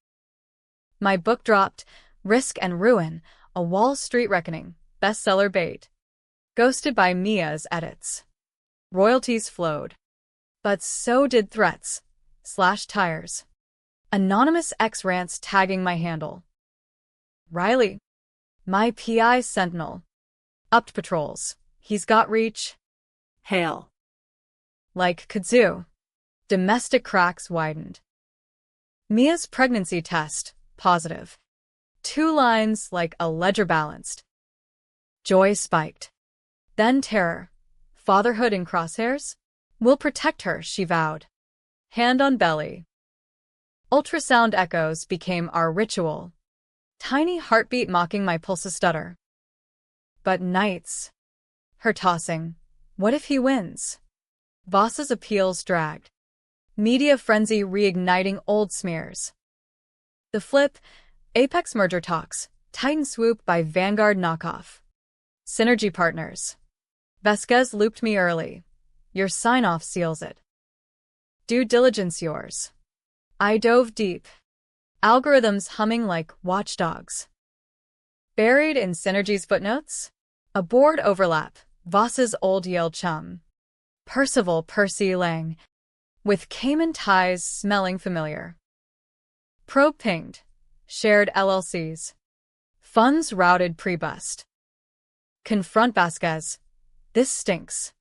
My book dropped, Risk and Ruin, a Wall Street Reckoning, bestseller bait. Ghosted by Mia's edits. Royalties flowed. But so did threats. Slashed tires. Anonymous X rants tagging my handle. Riley. My PI sentinel. Upped patrols. He's got reach. Hale. Like kudzu. Domestic cracks widened. Mia's pregnancy test, positive. 2 lines like a ledger balanced. Joy spiked. Then terror. Fatherhood in crosshairs? We'll protect her, she vowed. Hand on belly. Ultrasound echoes became our ritual. Tiny heartbeat mocking my pulse's stutter. But nights. Her tossing. What if he wins? Voss's appeals dragged. Media frenzy reigniting old smears. The flip. Apex merger talks. Titan swoop by Vanguard knockoff. Synergy partners. Vasquez looped me early. Your sign-off seals it. Due diligence yours. I dove deep. Algorithms humming like watchdogs. Buried in Synergy's footnotes? A board overlap, Voss's old Yale chum. Percival Percy Lang. With Cayman ties smelling familiar. Probe pinged. Shared LLCs. Funds routed pre-bust. Confront Vasquez. This stinks.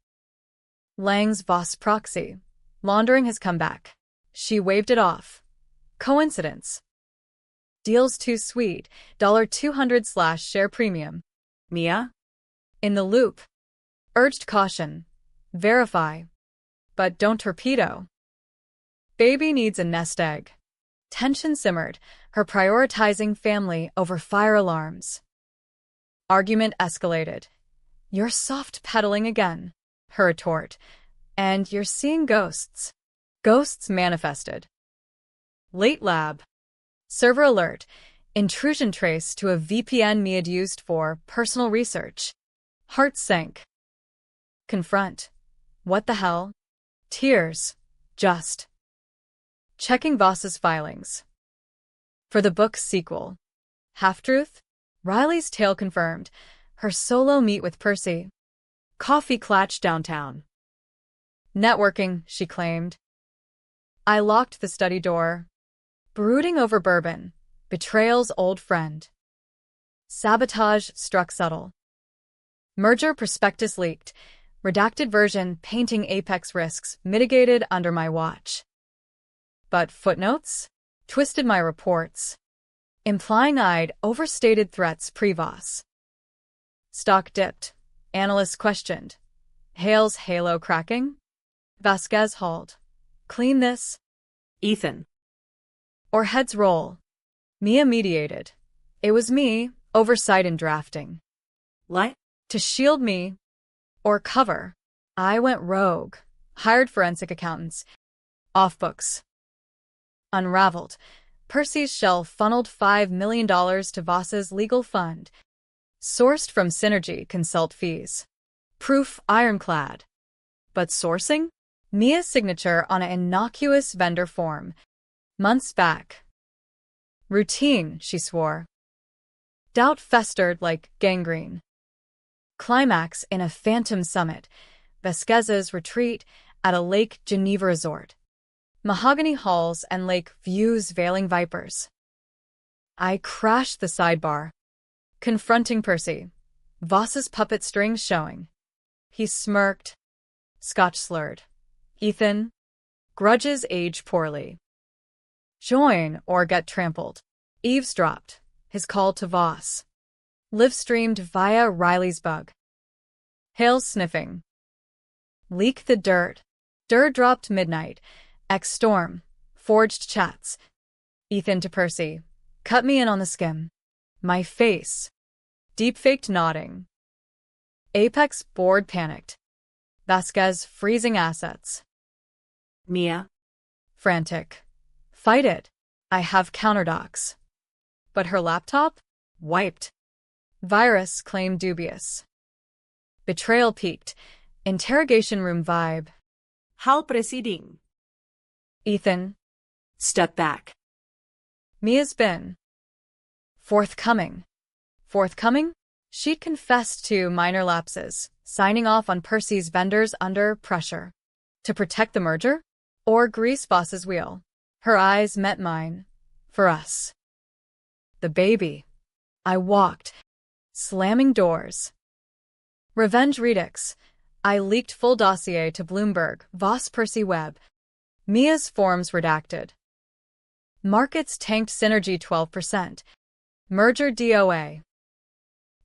Lang's Voss proxy. Laundering has come back. She waved it off. Coincidence. Deal's too sweet. $200/share premium. Mia? In the loop. Urged caution. Verify. But don't torpedo. Baby needs a nest egg. Tension simmered, her prioritizing family over fire alarms. Argument escalated. You're soft pedaling again, her retort. And you're seeing ghosts. Ghosts manifested. Late lab. Server alert. Intrusion trace to a VPN Mia used for personal research. Heart sank. Confront. What the hell? Tears. Just. Checking Voss's filings. For the book's sequel. Half-truth? Riley's tale confirmed. Her solo meet with Percy. Coffee clatch downtown. Networking, she claimed. I locked the study door. Brooding over bourbon. Betrayal's old friend. Sabotage struck subtle. Merger prospectus leaked. Redacted version painting Apex risks mitigated under my watch. But footnotes? Twisted my reports. Implying I'd overstated threats pre-Voss. Stock dipped. Analysts questioned. Hale's halo cracking? Vasquez hauled. Clean this? Ethan. Or heads roll. Mia mediated. It was me, oversight in drafting. What? To shield me. Or cover. I went rogue. Hired forensic accountants. Off books. Unraveled. Percy's shell funneled $5 million to Voss's legal fund. Sourced from Synergy consult fees. Proof ironclad. But sourcing? Mia's signature on an innocuous vendor form. Months back. Routine, she swore. Doubt festered like gangrene. Climax in a phantom summit. Vasquez's retreat at a Lake Geneva resort. Mahogany halls and lake views veiling vipers. I crashed the sidebar. Confronting Percy. Voss's puppet strings showing. He smirked. Scotch slurred. Ethan. Grudges age poorly. Join or get trampled. Eavesdropped. His call to Voss. Live streamed via Riley's bug. Hale's sniffing. Leak the dirt. Dur dropped midnight. Storm. Forged chats. Ethan to Percy. Cut me in on the skim. My face. Deep-faked nodding. Apex board panicked. Vasquez freezing assets. Mia. Frantic. Fight it. I have counterdocs. But her laptop? Wiped. Virus claim dubious. Betrayal peaked. Interrogation room vibe. Hal proceeding. Ethan. Step back. Mia's been. Forthcoming. Forthcoming? She'd confessed to minor lapses, signing off on Percy's vendors under pressure. To protect the merger? Or grease Voss's wheel? Her eyes met mine. For us. The baby. I walked, slamming doors. Revenge Redux. I leaked full dossier to Bloomberg, Voss Percy Webb. Mia's forms redacted. Markets tanked Synergy 12%. Merger DOA.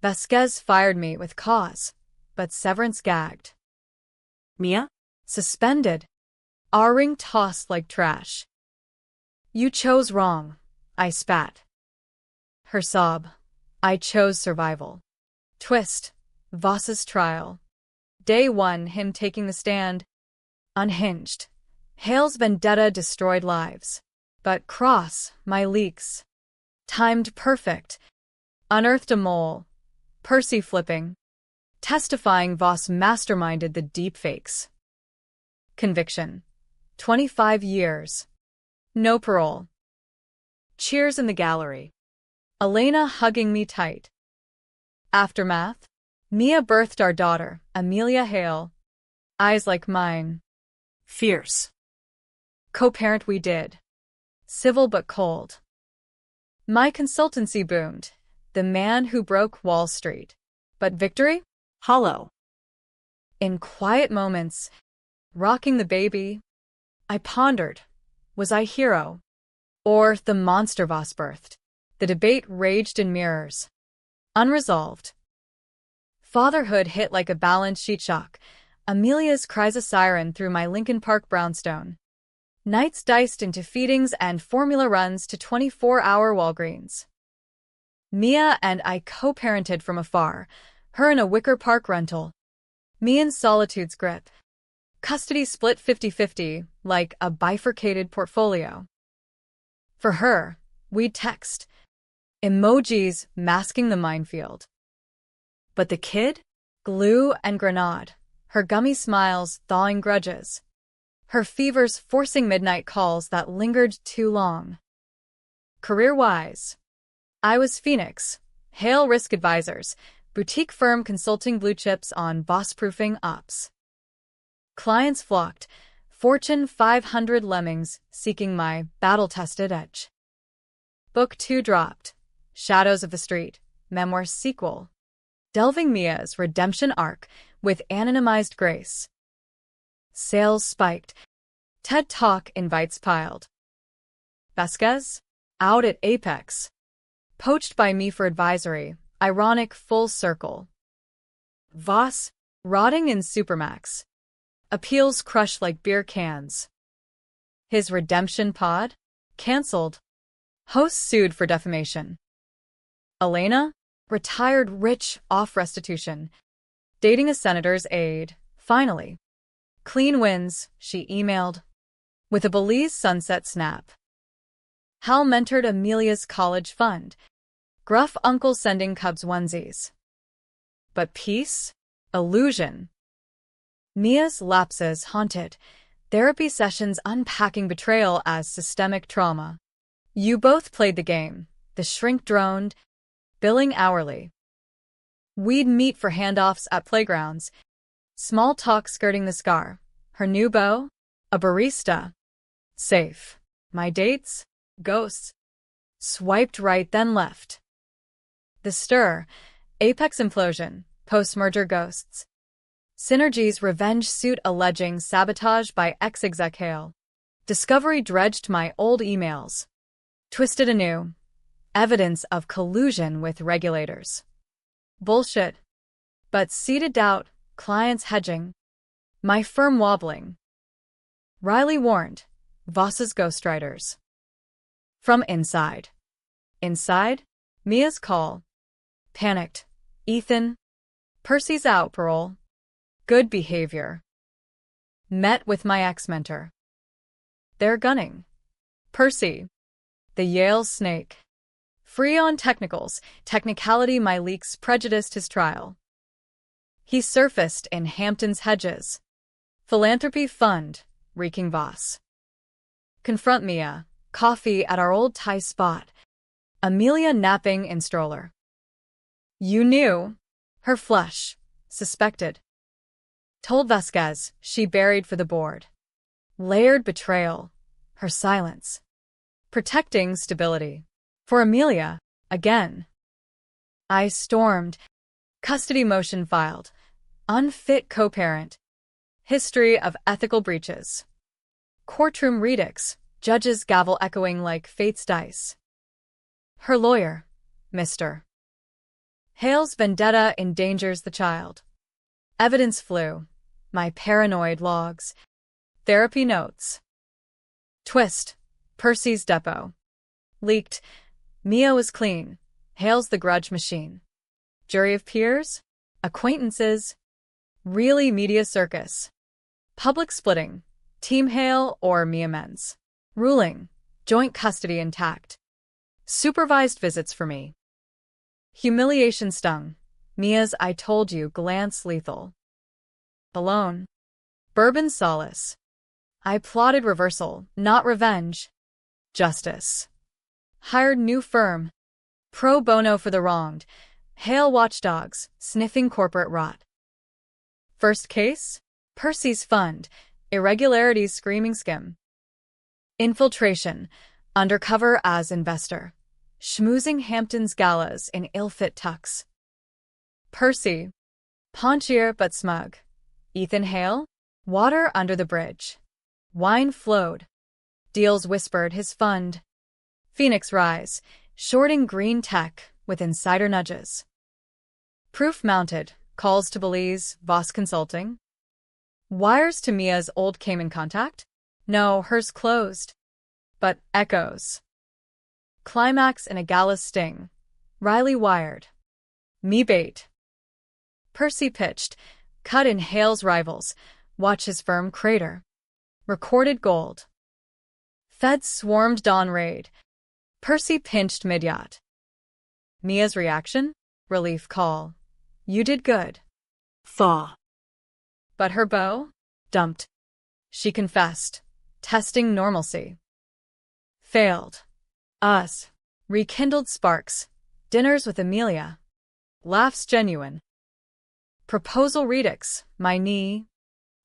Vasquez fired me with cause, but severance gagged. Mia? Suspended. R-ring tossed like trash. You chose wrong, I spat. Her sob. I chose survival. Twist. Voss's trial. Day 1, him taking the stand. Unhinged. Hale's vendetta destroyed lives. But Cross, my leaks. Timed perfect. Unearthed a mole. Percy flipping. Testifying Voss masterminded the deepfakes. Conviction. 25 years. No parole. Cheers in the gallery. Elena hugging me tight. Aftermath. Mia birthed our daughter, Amelia Hale. Eyes like mine. Fierce. Co-parent we did. Civil but cold. My consultancy boomed. The man who broke Wall Street. But victory? Hollow. In quiet moments, rocking the baby, I pondered, was I hero? Or the monster Voss birthed? The debate raged in mirrors. Unresolved. Fatherhood hit like a balance sheet shock. Amelia's cries a siren through my Lincoln Park brownstone. Nights diced into feedings and formula runs to 24-hour Walgreens. Mia and I co-parented from afar, her in a Wicker Park rental. Me in solitude's grip. Custody split 50-50, like a bifurcated portfolio. For her, we'd text. Emojis masking the minefield. But the kid? Glue and grenade. Her gummy smiles thawing grudges. Her fevers forcing midnight calls that lingered too long. Career-wise. I was Phoenix, Hale Risk Advisors, boutique firm consulting blue chips on boss-proofing ops. Clients flocked, Fortune 500 lemmings seeking my battle-tested edge. Book 2 dropped, Shadows of the Street, memoir sequel. Delving Mia's redemption arc with anonymized grace. Sales spiked. TED Talk invites piled. Vasquez? Out at Apex. Poached by me for advisory, ironic full circle. Voss? Rotting in Supermax. Appeals crushed like beer cans. His redemption pod? Cancelled. Host sued for defamation. Elena? Retired rich off restitution. Dating a senator's aide, finally. Clean wins, she emailed. With a Belize sunset snap. Hal mentored Amelia's college fund. Gruff uncle sending Cubs onesies. But peace? Illusion. Mia's lapses haunted. Therapy sessions unpacking betrayal as systemic trauma. You both played the game. The shrink droned, billing hourly. We'd meet for handoffs at playgrounds. Small talk skirting the scar. Her new beau? A barista. Safe. My dates? Ghosts. Swiped right then left. The stir. Apex implosion. Post-merger ghosts. Synergy's revenge suit alleging sabotage by ex-exec Hale. Discovery dredged my old emails. Twisted anew. Evidence of collusion with regulators. Bullshit. But seeded doubt, clients hedging. My firm wobbling. Riley warned. Voss's ghostwriters. From inside. Inside? Mia's call. Panicked. Ethan. Percy's out parole. Good behavior. Met with my ex-mentor. They're gunning. Percy. The Yale snake. Free on technicals, technicality my leaks prejudiced his trial. He surfaced in Hampton's hedges. Philanthropy fund, reeking Voss. Confront Mia, coffee at our old Thai spot. Amelia napping in stroller. You knew. Her flush. Suspected. Told Vasquez she buried for the board. Layered betrayal. Her silence. protecting stability. For Amelia, again. I stormed. Custody motion filed. Unfit co-parent. History of ethical breaches. Courtroom redux. Judge's gavel echoing like fate's dice. Her lawyer, Mr. Hale's vendetta endangers the child. Evidence flew. My paranoid logs. Therapy notes. Twist. Percy's depot. Leaked. Mia was clean. Hale's the grudge machine. Jury of peers? Acquaintances? Really media circus. Public splitting. Team Hale or Mia men's. Ruling. Joint custody intact. Supervised visits for me. Humiliation stung. Mia's I told you glance lethal. Alone. Bourbon solace. I plotted reversal, not revenge. Justice. Hired new firm. Pro bono for the wronged. Hale watchdogs, sniffing corporate rot. First case? Percy's fund. Irregularities screaming skim. Infiltration. Undercover as investor. Schmoozing Hampton's galas in ill-fit tux. Percy. Paunchier but smug. Ethan Hale? Water under the bridge. Wine flowed. Deals whispered his fund. Phoenix Rise. Shorting green tech with insider nudges. Proof mounted. Calls to Belize, Voss Consulting. Wires to Mia's old came in contact? No, hers closed. But echoes. Climax in a gala sting. Riley wired. Me bait. Percy pitched. Cut in Hale's rivals. Watch his firm crater. Recorded gold. Feds swarmed dawn raid. Percy pinched mid-yacht. Mia's reaction? Relief call. You did good. Thaw. But her beau? Dumped. She confessed. Testing normalcy. Failed. Us. Rekindled sparks. Dinners with Amelia. Laughs genuine. Proposal redux. My knee.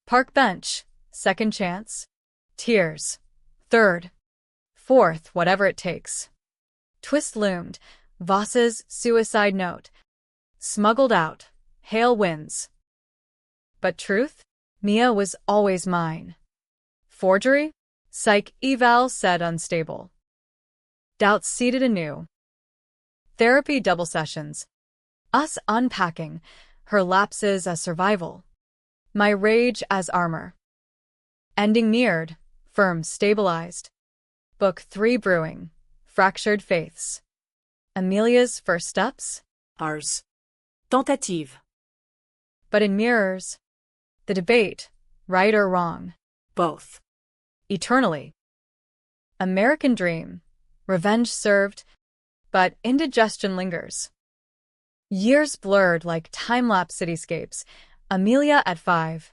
Park bench. Second chance. Tears. Third. Fourth, whatever it takes. Twist loomed. Voss's suicide note. Smuggled out. Hale wins. But truth? Mia was always mine. Forgery? Psych eval said unstable. Doubts seeded anew. Therapy double sessions. Us unpacking. Her lapses as survival. My rage as armor. Ending neared. Firm stabilized. Book 3 brewing. Fractured faiths. Amelia's first steps? Ours. Tentative. But in mirrors. The debate. Right or wrong. Both. Eternally. American dream. Revenge served. But indigestion lingers. Years blurred like time-lapse cityscapes. Amelia at 5.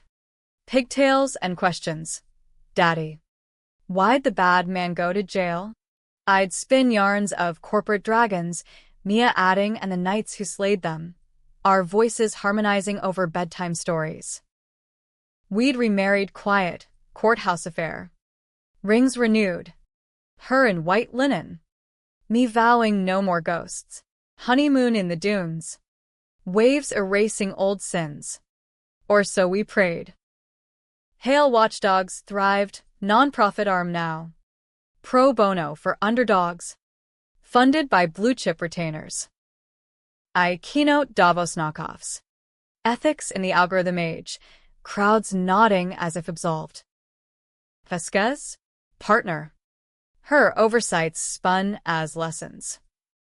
Pigtails and questions. Daddy. Why'd the bad man go to jail? I'd spin yarns of corporate dragons, Mia adding and the knights who slayed them. Our voices harmonizing over bedtime stories. We'd remarried quiet, courthouse affair. Rings renewed. Her in white linen. Me vowing no more ghosts. Honeymoon in the dunes. Waves erasing old sins. Or so we prayed. Hale watchdogs thrived, non-profit arm now. Pro bono for underdogs. Funded by blue-chip retainers. I keynote Davos knockoffs. Ethics in the algorithm age. Crowds nodding as if absolved. Vasquez? Partner. Her oversights spun as lessons.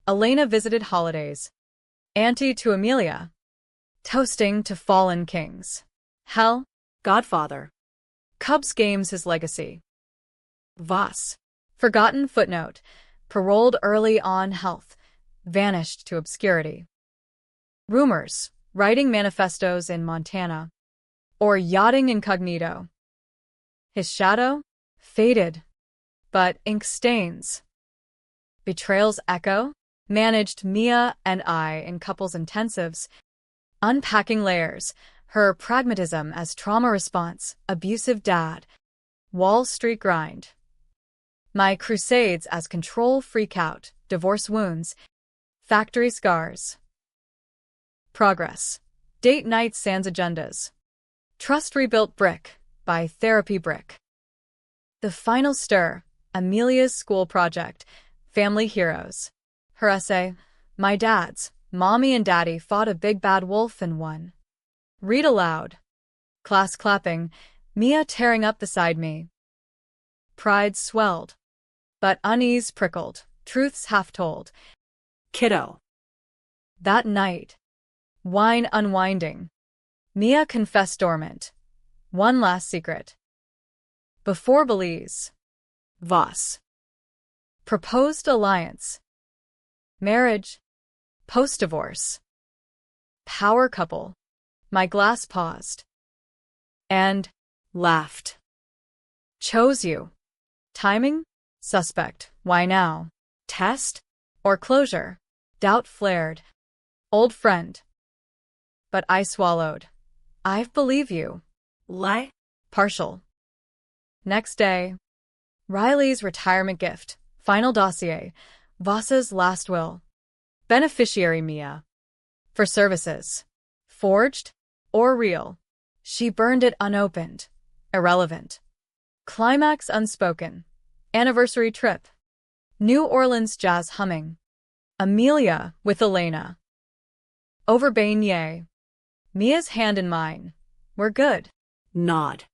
Elena visited holidays. Auntie to Amelia. Toasting to fallen kings. Hell? Godfather. Cubs games his legacy. Voss. Forgotten footnote. Paroled early on health. Vanished to obscurity. Rumors. Writing manifestos in Montana. Or yachting incognito. His shadow? Faded. But ink stains. Betrayal's echo? Managed Mia and I in couples intensives. Unpacking layers. Her pragmatism as trauma response. Abusive dad. Wall Street grind. My crusades as control freak out, divorce wounds, factory scars. Progress. Date night sans agendas. Trust rebuilt brick by therapy brick. The final stir. Amelia's school project. Family heroes. Her essay. My dad's. Mommy and daddy fought a big bad wolf and won. Read aloud. Class clapping. Mia tearing up beside me. Pride swelled. But unease prickled. Truths half told. Kiddo. That night. Wine unwinding. Mia confessed dormant. One last secret. Before Belize. Voss. Proposed alliance. Marriage. Post-divorce. Power couple. My glass paused. And Laughed. chose you. Timing? Suspect. Why now? Test? Or closure? Doubt flared. Old friend. But I swallowed. I believe you. Lie. Partial. Next day. Riley's retirement gift. Final dossier. Voss's last will. Beneficiary Mia. For services. Forged or real. She burned it unopened. Irrelevant. Climax unspoken. Anniversary trip. New Orleans jazz humming. Amelia with Elena. Over beignet. Mia's hand in mine. We're good. Nod.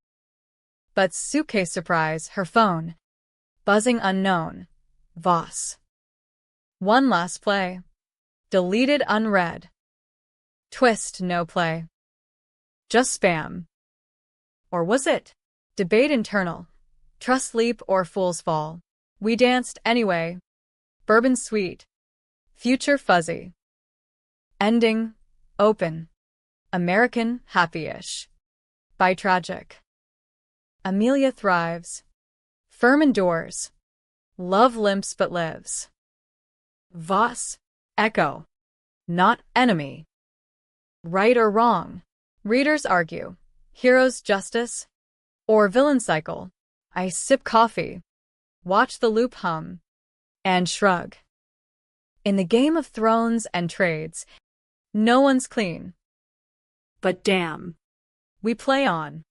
But suitcase surprise, her phone. Buzzing unknown. Voss. One last play. Deleted unread. Twist no play. Just spam. Or was it? Debate internal. Trust leap or fool's fall. We danced anyway. Bourbon sweet. Future fuzzy. Ending. Open. American happy-ish. By tragic. Amelia thrives. Firm endures. Love limps but lives. Voss. Echo. Not enemy. Right or wrong. Readers argue. Hero's justice. Or villain cycle. I sip coffee. Watch the loop hum. And shrug. In the Game of Thrones and trades, no one's clean. But damn. We play on.